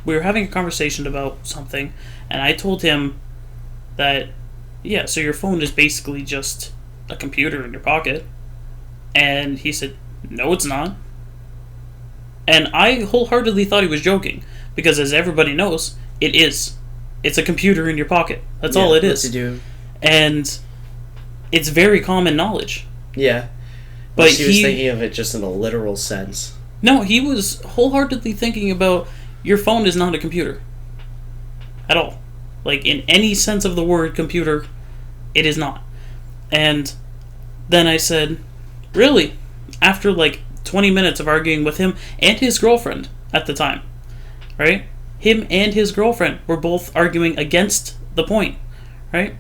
we were having a conversation about something, and I told him that, yeah, so your phone is basically just a computer in your pocket. And he said, no, it's not. And I wholeheartedly thought he was joking, because as everybody knows, it is. It's a computer in your pocket. That's all it is. What to do. And it's very common knowledge. Yeah. But he was thinking of it just in a literal sense. No, he was wholeheartedly thinking about your phone is not a computer. At all. Like, in any sense of the word computer, it is not. And then I said, really? After like 20 minutes of arguing with him and his girlfriend at the time, right? Him and his girlfriend were both arguing against the point, right?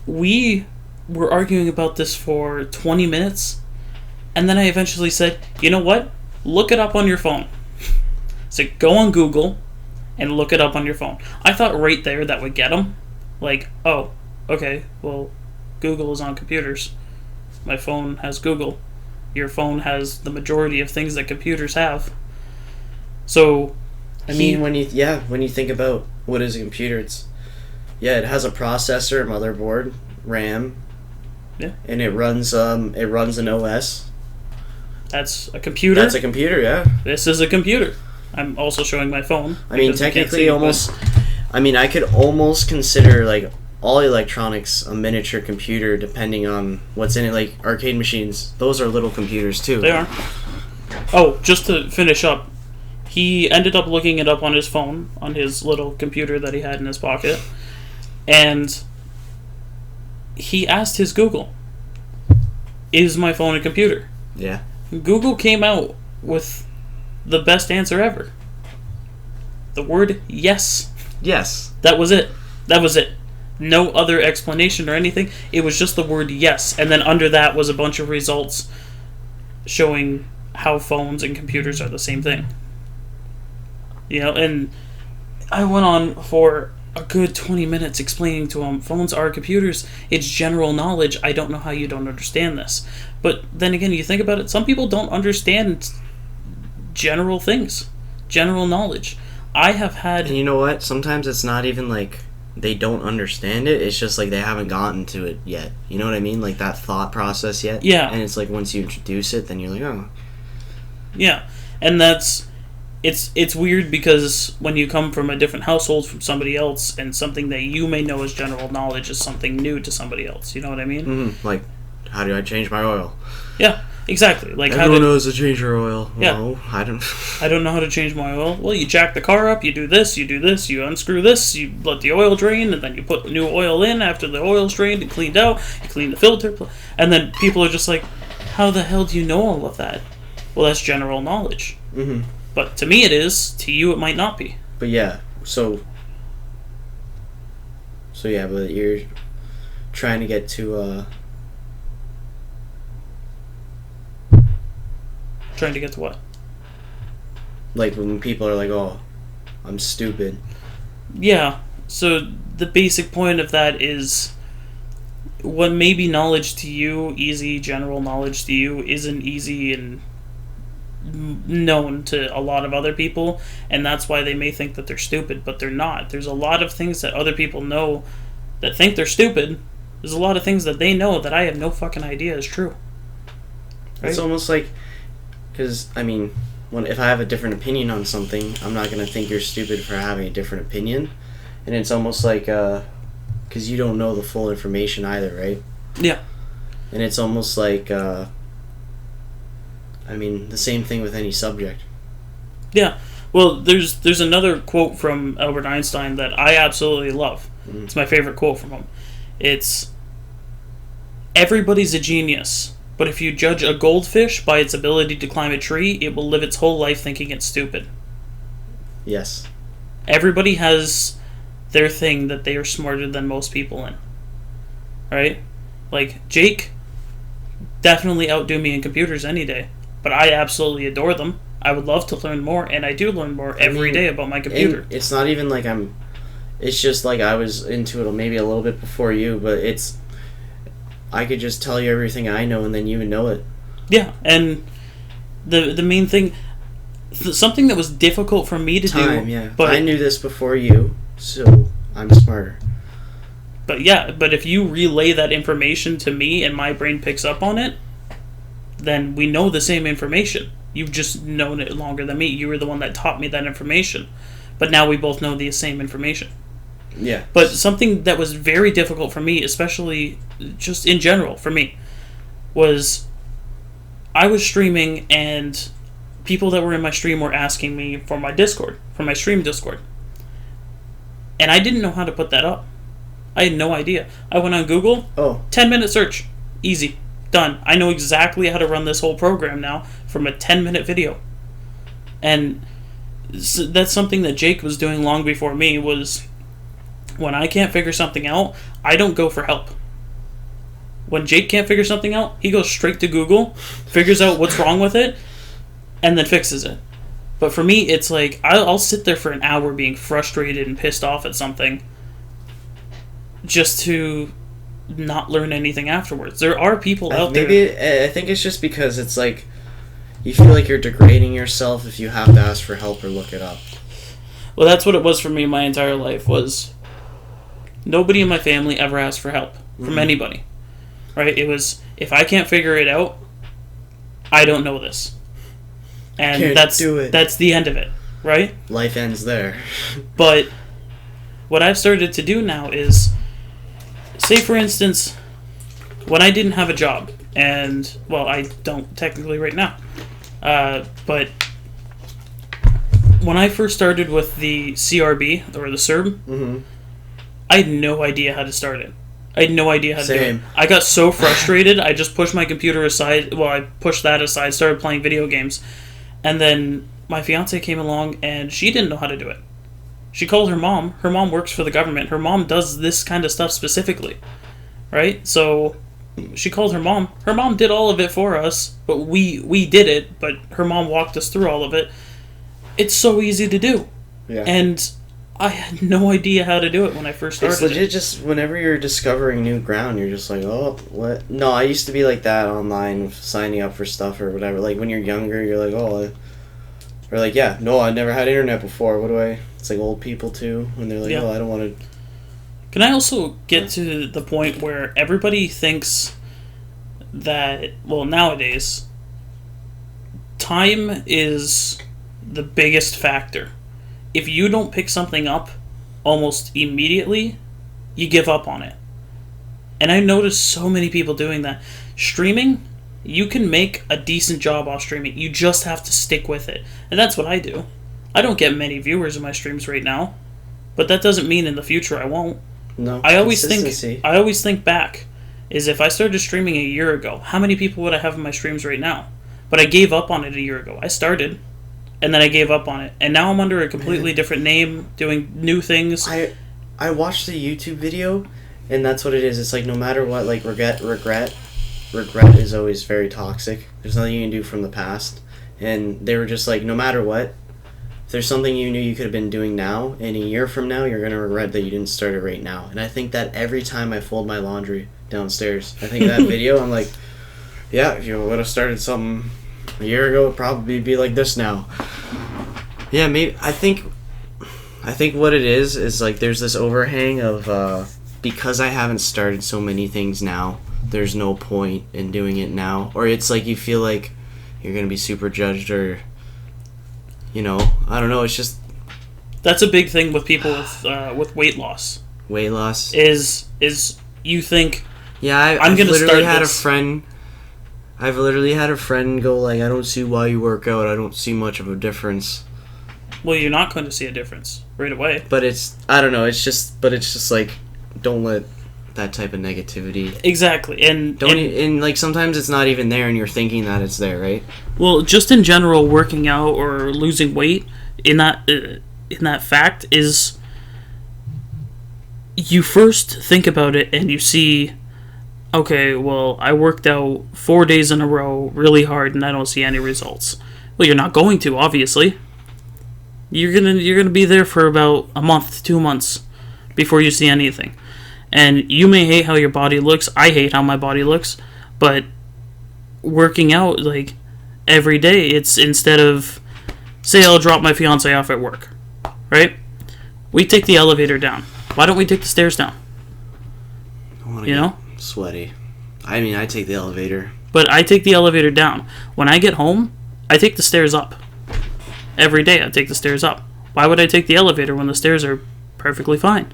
We were arguing about this for 20 minutes, and then I eventually said, you know what? Look it up on your phone. So go on Google and look it up on your phone. I thought right there that would get him. Like, oh, okay, well, Google is on computers. My phone has Google. Your phone has the majority of things that computers have. So, I mean, when you think about what is a computer, it has a processor, motherboard, RAM, and it runs an OS. That's a computer. That's a computer, yeah. This is a computer. I'm also showing my phone. I mean, technically, I could almost consider like all electronics a miniature computer, depending on what's in it. Like arcade machines, those are little computers too. They are. Oh, just to finish up, he ended up looking it up on his phone, on his little computer that he had in his pocket, and he asked his Google, is my phone a computer? Yeah. Google came out with the best answer ever. The word yes. Yes. That was it. That was it. No other explanation or anything. It was just the word yes. And then under that was a bunch of results showing how phones and computers are the same thing. You know, and I went on for a good 20 minutes explaining to him, phones are computers. It's general knowledge. I don't know how you don't understand this. But then again, you think about it, some people don't understand general things. General knowledge. I have had... And you know what? Sometimes it's not even like they don't understand it. It's just like they haven't gotten to it yet. You know what I mean? Like that thought process yet. Yeah. And it's like once you introduce it, then you're like, oh. Yeah. And that's... It's weird because when you come from a different household from somebody else, and something that you may know as general knowledge is something new to somebody else. You know what I mean? Mm-hmm. Like, how do I change my oil? Yeah, exactly. Like, everyone knows to change your oil. Yeah. No, I don't. I don't know how to change my oil. Well, you jack the car up, you do this, you unscrew this, you let the oil drain, and then you put new oil in after the oil's drained and cleaned out. You clean the filter, and then people are just like, how the hell do you know all of that? Well, that's general knowledge. Mm-hmm. But to me it is, to you it might not be. But yeah, so yeah, but you're trying to get to Trying to get to what? Like when people are like, "Oh, I'm stupid." Yeah. So the basic point of that is what may be knowledge to you, easy general knowledge to you, isn't easy and known to a lot of other people, and that's why they may think that they're stupid, but they're not. There's a lot of things that other people know that think they're stupid. There's a lot of things that they know that I have no fucking idea is true. Right? It's almost like, because I mean, if I have a different opinion on something, I'm not gonna think you're stupid for having a different opinion, and it's almost like because you don't know the full information either, right? Yeah. And it's almost like I mean, the same thing with any subject. Yeah. Well, there's another quote from Albert Einstein that I absolutely love. Mm. It's my favorite quote from him. It's, everybody's a genius, but if you judge a goldfish by its ability to climb a tree, it will live its whole life thinking it's stupid. Yes. Everybody has their thing that they are smarter than most people in. Right? Like, Jake definitely outdo me in computers any day, but I absolutely adore them. I would love to learn more, and I do learn more every day about my computer. And it's not even like it's just like I was into it maybe a little bit before you, but I could just tell you everything I know and then you would know it. Yeah, and the main thing, something that was difficult for me to do. Yeah. But I knew this before you, so I'm smarter. But yeah, but if you relay that information to me and my brain picks up on it, then we know the same information. You've just known it longer than me. You were the one that taught me that information. But now we both know the same information. Yeah. But something that was very difficult for me, especially just in general for me, was I was streaming and people that were in my stream were asking me for my Discord, for my stream Discord. And I didn't know how to put that up. I had no idea. I went on Google, 10-minute search, easy, done. I know exactly how to run this whole program now from a 10-minute video. And that's something that Jake was doing long before me, was when I can't figure something out, I don't go for help. When Jake can't figure something out, he goes straight to Google, figures out what's wrong with it, and then fixes it. But for me, it's like, I'll sit there for an hour being frustrated and pissed off at something just to not learn anything afterwards. There are people out there. Maybe I think it's just because it's like you feel like you're degrading yourself if you have to ask for help or look it up. Well, that's what it was for me my entire life, was nobody in my family ever asked for help from anybody. Right? It was, if I can't figure it out, I don't know this. And that's the end of it, right? Life ends there. But what I've started to do now is, say for instance, when I didn't have a job, and, well, I don't technically right now, but when I first started with the CRB, or the CERB, I had no idea how to start it. I had no idea how to do it. I got so frustrated, I just pushed my computer aside, I pushed that aside, started playing video games, and then my fiance came along, and she didn't know how to do it. She called her mom. Her mom works for the government. Her mom does this kind of stuff specifically, right? So she called her mom. Her mom did all of it for us, but we did it, but her mom walked us through all of it. It's so easy to do. Yeah. And I had no idea how to do it when I first started. It's legit just whenever you're discovering new ground, you're just like, oh, what? No, I used to be like that online, signing up for stuff or whatever. Like when you're younger, you're like, oh, or like, yeah, no, I never had internet before. What do I... It's like old people too, when they're like, oh, I don't want to... Can I also get to the point where everybody thinks that, well, nowadays, time is the biggest factor. If you don't pick something up almost immediately, you give up on it. And I noticed so many people doing that. Streaming, you can make a decent job off streaming. You just have to stick with it. And that's what I do. I don't get many viewers in my streams right now, but that doesn't mean in the future I won't. No. I always think back, is if I started streaming a year ago, how many people would I have in my streams right now? But I gave up on it a year ago. I started, and then I gave up on it, and now I'm under a completely different name, doing new things. I watched the YouTube video, and that's what it is. It's like no matter what, like regret is always very toxic. There's nothing you can do from the past. and they were just like, no matter what, if there's something you knew you could have been doing now, and a year from now, you're going to regret that you didn't start it right now. And I think that every time I fold my laundry downstairs, I think of that video, I'm like, yeah, if you would have started something a year ago, it'd probably be like this now. Yeah, maybe, I think what it is like there's this overhang of, because I haven't started so many things now, there's no point in doing it now. Or it's like you feel like you're going to be super judged, or, I don't know, it's just... That's a big thing with people with weight loss. Weight loss? Is you think, yeah, I'm going to start this. I've literally had a friend go like, I don't see why you work out, I don't see much of a difference. Well, you're not going to see a difference right away. But I don't know, it's just like, don't let that type of negativity... Exactly, and like, sometimes it's not even there and you're thinking that it's there, right? Well, just in general, working out or losing weight, in that fact, is... You first think about it and you see... Okay, well, I worked out 4 days in a row really hard and I don't see any results. Well, you're not going to, obviously. You're gonna be there for about a month to 2 months before you see anything. And you may hate how your body looks. I hate how my body looks. But working out, like, every day, it's instead of... Say I'll drop my fiance off at work, right? We take the elevator down. Why don't we take the stairs down? You know? Sweaty. I mean, I take the elevator. But I take the elevator down. When I get home, I take the stairs up. Every day I take the stairs up. Why would I take the elevator when the stairs are perfectly fine?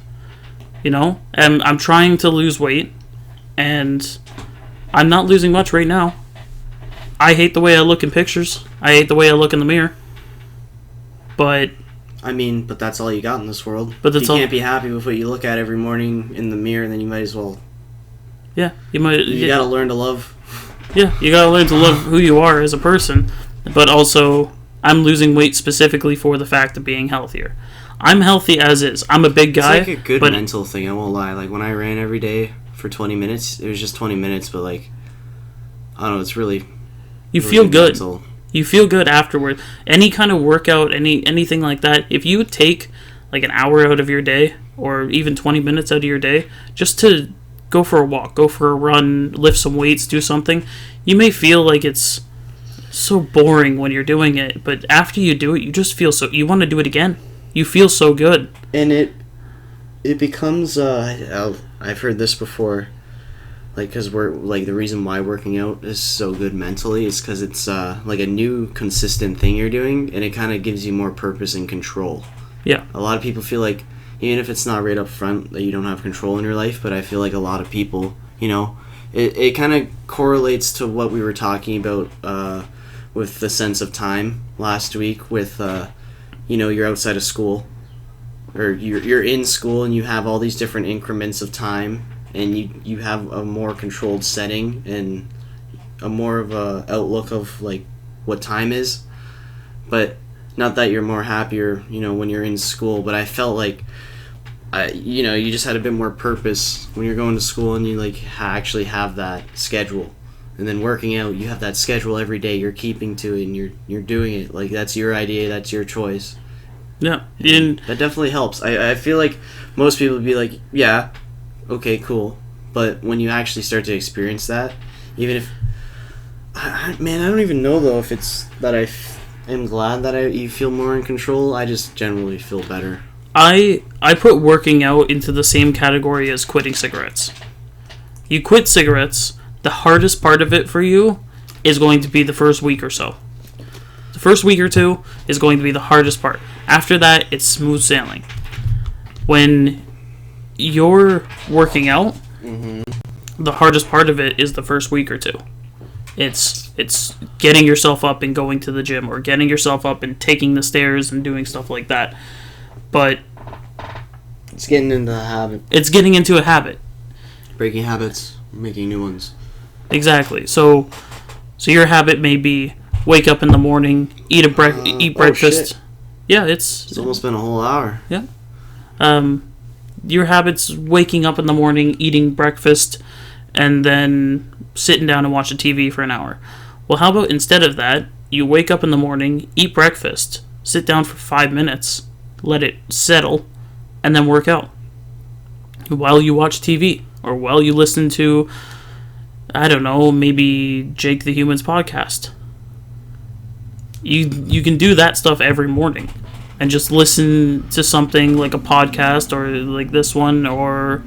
And I'm trying to lose weight, and I'm not losing much right now. I hate the way I look in pictures. I hate the way I look in the mirror. But... I mean, but that's all you got in this world. But you can't be happy with what you look at every morning in the mirror, then you might as well... Yeah, you might... You gotta learn to love... Yeah, you gotta learn to love who you are as a person. But also, I'm losing weight specifically for the fact of being healthier. I'm healthy as is. I'm a big guy. It's like a good mental thing, I won't lie. Like, when I ran every day for 20 minutes, it was just 20 minutes, but, like, I don't know, it's really... You feel good. Mental. You feel good afterward. Any kind of workout, anything like that, if you take, like, an hour out of your day, or even 20 minutes out of your day, just to go for a walk, go for a run, lift some weights, do something, you may feel like it's so boring when you're doing it, but after you do it, you just feel so... You want to do it again. You feel so good. And it becomes, I've heard this before, like, because we're, like, the reason why working out is so good mentally is because it's, like, a new, consistent thing you're doing, and it kind of gives you more purpose and control. Yeah. A lot of people feel like, even if it's not right up front, that you don't have control in your life, but I feel like a lot of people, it kind of correlates to what we were talking about, with the sense of time last week with, you're outside of school, or you're in school and you have all these different increments of time, and you have a more controlled setting and a more of a outlook of, like, what time is. But not that you're more happier, when you're in school, but I felt like, you just had a bit more purpose when you're going to school, and you, like, actually have that schedule. And then working out, you have that schedule every day, you're keeping to it, and you're doing it. Like, that's your idea, that's your choice. Yeah. That definitely helps. I feel like most people would be like, yeah, okay, cool. But when you actually start to experience that, even if... I don't even know, though, if it's that I am glad that you feel more in control. I just generally feel better. I put working out into the same category as quitting cigarettes. You quit cigarettes, the hardest part of it for you is going to be the first week or so. The first week or two is going to be the hardest part. After that, it's smooth sailing. When you're working out, the hardest part of it is the first week or two. It's getting yourself up and going to the gym, or getting yourself up and taking the stairs and doing stuff like that. But it's getting into a habit. It's getting into a habit. Breaking habits, making new ones. Exactly. So your habit may be wake up in the morning, eat breakfast. Shit. Yeah, it's almost been a whole hour. Yeah. Your habit's waking up in the morning, eating breakfast, and then sitting down and watching TV for an hour. Well, how about instead of that, you wake up in the morning, eat breakfast, sit down for 5 minutes, let it settle, and then work out while you watch TV or while you listen to, I don't know, maybe Jake the Human's podcast. You can do that stuff every morning and just listen to something like a podcast or like this one, or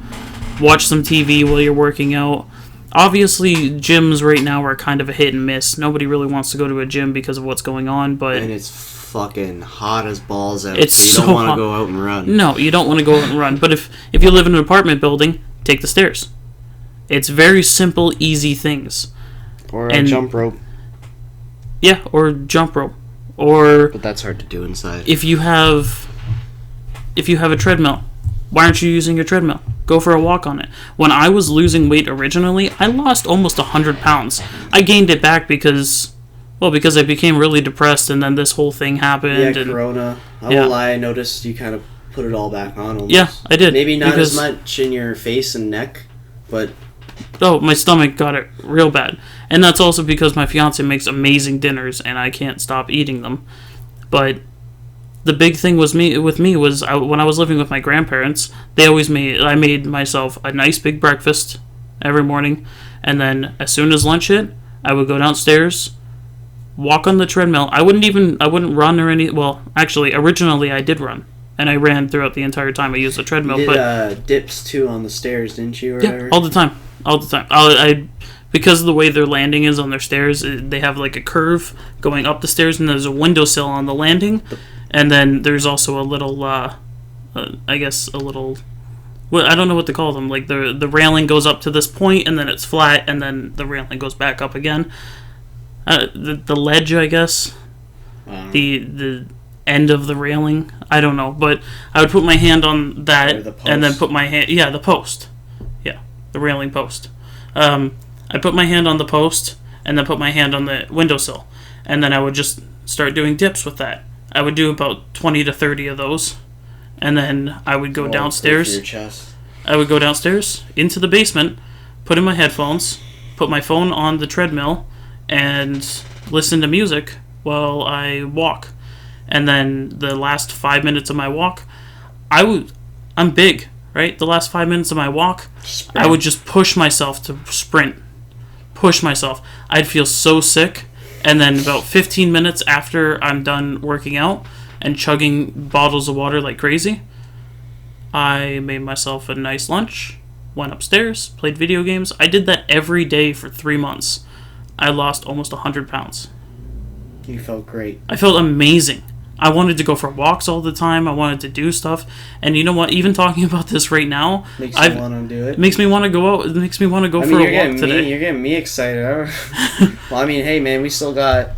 watch some TV while you're working out. Obviously, gyms right now are kind of a hit and miss. Nobody really wants to go to a gym because of what's going on, but And it's fucking hot as balls out. It's so you don't so want hot. to go out and run. no, you don't want to go out and run. But if you live in an apartment building, take the stairs. It's very simple, easy things. Or a And- jump rope. Yeah, or jump rope. Or But that's hard to do inside. if you have a treadmill, why aren't you using your treadmill? Go for a walk on it. When I was losing weight originally, I lost almost 100 pounds. I gained it back because I became really depressed, and then this whole thing happened. Yeah, and Corona. I Yeah. won't lie, I noticed you kind of put it all back on almost. yeah, I did. Maybe not because, as much in your face and neck, but Oh, my stomach got it real bad. And that's also because my fiance makes amazing dinners, and I can't stop eating them. But the big thing was when I was living with my grandparents, I made myself a nice big breakfast every morning, and then as soon as lunch hit, I would go downstairs, walk on the treadmill. I wouldn't run or any. Well, actually, originally I did run, and I ran throughout the entire time I used the treadmill. you but did dips too on the stairs, didn't you? Or yeah, whatever? all the time. I because of the way their landing is on their stairs, they have like a curve going up the stairs, and there's a windowsill on the landing, and then there's also a little, I guess a little, well, I don't know what to call them. Like the railing goes up to this point, and then it's flat, and then the railing goes back up again. The ledge, I guess. The end of the railing. I don't know, but I would put my hand on that, Or the and then post. put my hand. Yeah, the post. Yeah, the railing post. I put my hand on the post, and then put my hand on the windowsill, and then I would just start doing dips with that. I would do about 20 to 30 of those, and then I would go Oh, downstairs. good for your chest. I would go downstairs into the basement, put in my headphones, put my phone on the treadmill, and listen to music while I walk. And then the last 5 minutes of my walk, I'm big, right? The last 5 minutes of my walk, I would just push myself to sprint. Push myself. I'd feel so sick. And then about 15 minutes after I'm done working out and chugging bottles of water like crazy, I made myself a nice lunch, went upstairs, played video games. I did that every day for 3 months. I lost almost 100 pounds. You felt great. I felt amazing. I wanted to go for walks all the time. I wanted to do stuff. And you know what? Even talking about this right now, Makes you want to do it. it makes me want to go out. It makes me want to go I for mean, a you're walk getting today. you're getting me excited. Well, I mean, hey, man, we still got.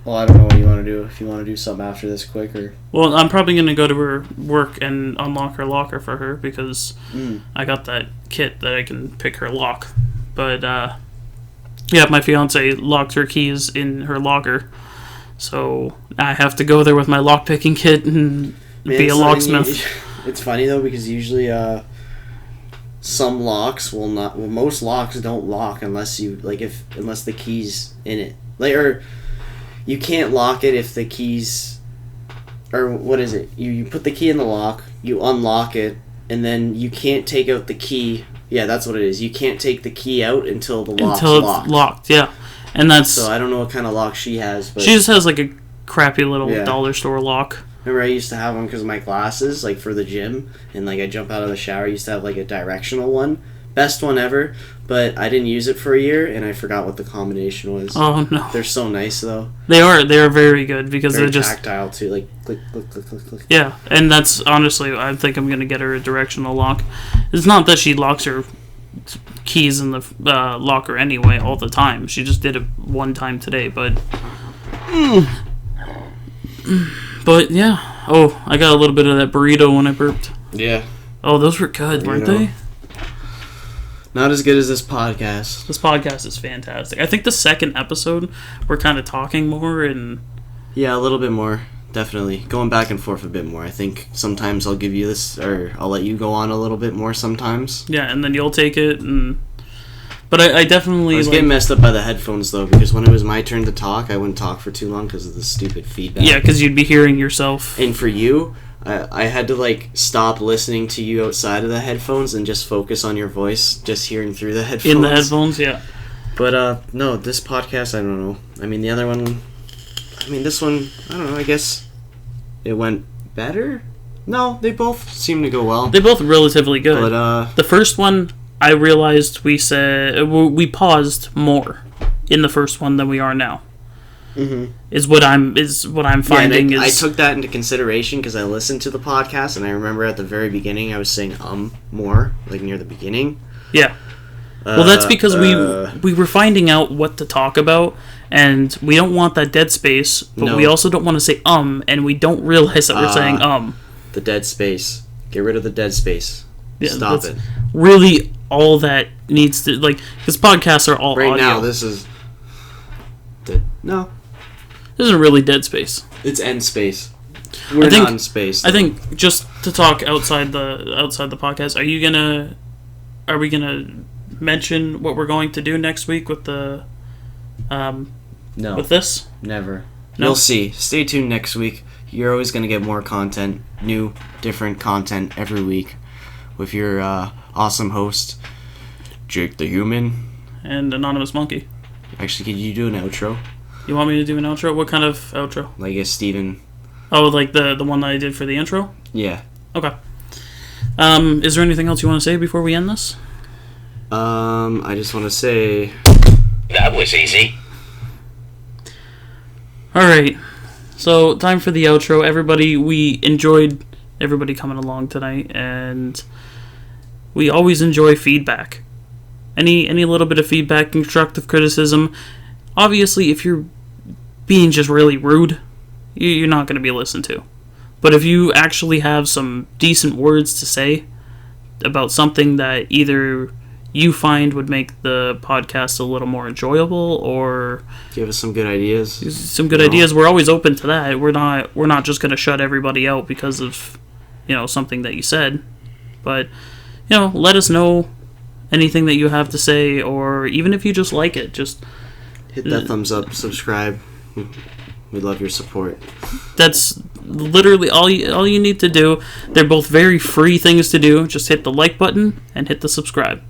Well, I don't know what you want to do. If you want to do something after this quick, or Well, I'm probably going to go to her work and unlock her locker for her because Mm. I got that kit that I can pick her lock. But, yeah, my fiance locked her keys in her locker. So I have to go there with my lock-picking kit and Man, be a it's locksmith. It's funny though because usually some locks will not. Well, most locks don't lock unless you unless the key's in it. Or you can't lock it if the keys. Or what is it? You put the key in the lock, you unlock it, and then you can't take out the key. Yeah, that's what it is. You can't take the key out until the lock's Until it's locked. locked, yeah. And that's... So I don't know what kind of lock she has, but she just has like a crappy little Yeah. dollar store lock. remember I used to have them because of my glasses, like for the gym, and like I jump out of the shower. I used to have like a directional one, best one ever, but I didn't use it for a year, and I forgot what the combination was. Oh no, They're so nice though. they are very good because Very they're just tactile too, like click, click, click, click, click. yeah. And that's honestly, I think I'm gonna get her a directional lock. It's not that she locks her keys in the locker anyway all the time. She just did it one time today, but yeah. Oh, I got a little bit of that burrito when I burped. Yeah, Oh, those were good, weren't Burrito. they? not as good as this podcast. This podcast is fantastic. I think the second episode we're kind of talking more and Yeah, a little bit more. Definitely going back and forth a bit more. I think sometimes I'll give you this, or I'll let you go on a little bit more sometimes. yeah, and then you'll take it and But I definitely... I was getting messed up by the headphones, though, because when it was my turn to talk, I wouldn't talk for too long because of the stupid feedback. Yeah, because you'd be hearing yourself. And for you, I had to, like, stop listening to you outside of the headphones and just focus on your voice, just hearing through the headphones. In the headphones, yeah. But, no, this podcast, I don't know. I mean, the other one... I mean, this one, I don't know, I guess it went better? No, they both seem to go well. They're both relatively good. But, the first one, I realized we paused more in the first one than we are now. Mm-hmm. Is what I'm finding. I took that into consideration because I listened to the podcast and I remember at the very beginning I was saying more, like near the beginning. Yeah. Well, that's because we were finding out what to talk about, and we don't want that dead space, but we also don't want to say and we don't realize that we're saying The dead space. Get rid of the dead space. Yeah, Stop it. Really, all that needs to, like, because podcasts are all right audio. now. This is no. This isn't really dead space. It's end space. We're not in space. I think just to talk outside the podcast, are we gonna mention what we're going to do next week with the no, with this? Never. No? You'll see. Stay tuned next week. You're always going to get more content, new, different content every week with your awesome host, Jake the Human. And Anonymous Monkey. Actually, could you do an outro? You want me to do an outro? What kind of outro? Like a Steven. Oh, like the one that I did for the intro? Yeah. Okay. Is there anything else you want to say before we end this? I just want to say... That was easy. Alright. So, time for the outro. Everybody, we enjoyed everybody coming along tonight, and we always enjoy feedback. Any little bit of feedback, constructive criticism. Obviously, if you're being just really rude, you're not going to be listened to. But if you actually have some decent words to say about something that either you find would make the podcast a little more enjoyable, or give us some good ideas. Some good ideas. We're always open to that. We're not just going to shut everybody out because of something that you said. But let us know anything that you have to say, or even if you just like it, just hit that thumbs up, subscribe. We love your support. That's literally all you need to do. They're both very free things to do. Just hit the like button and hit the subscribe.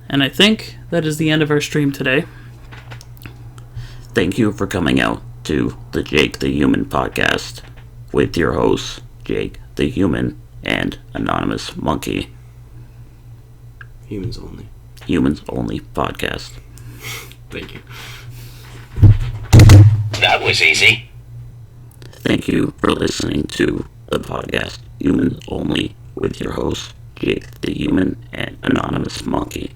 And I think that is the end of our stream today. Thank you for coming out to the Jake the Human podcast with your hosts, Jake the Human and Anonymous Monkey. Humans only. Humans only podcast. Thank you. That was easy. Thank you for listening to the podcast Humans Only with your hosts, Jake the Human and Anonymous Monkey.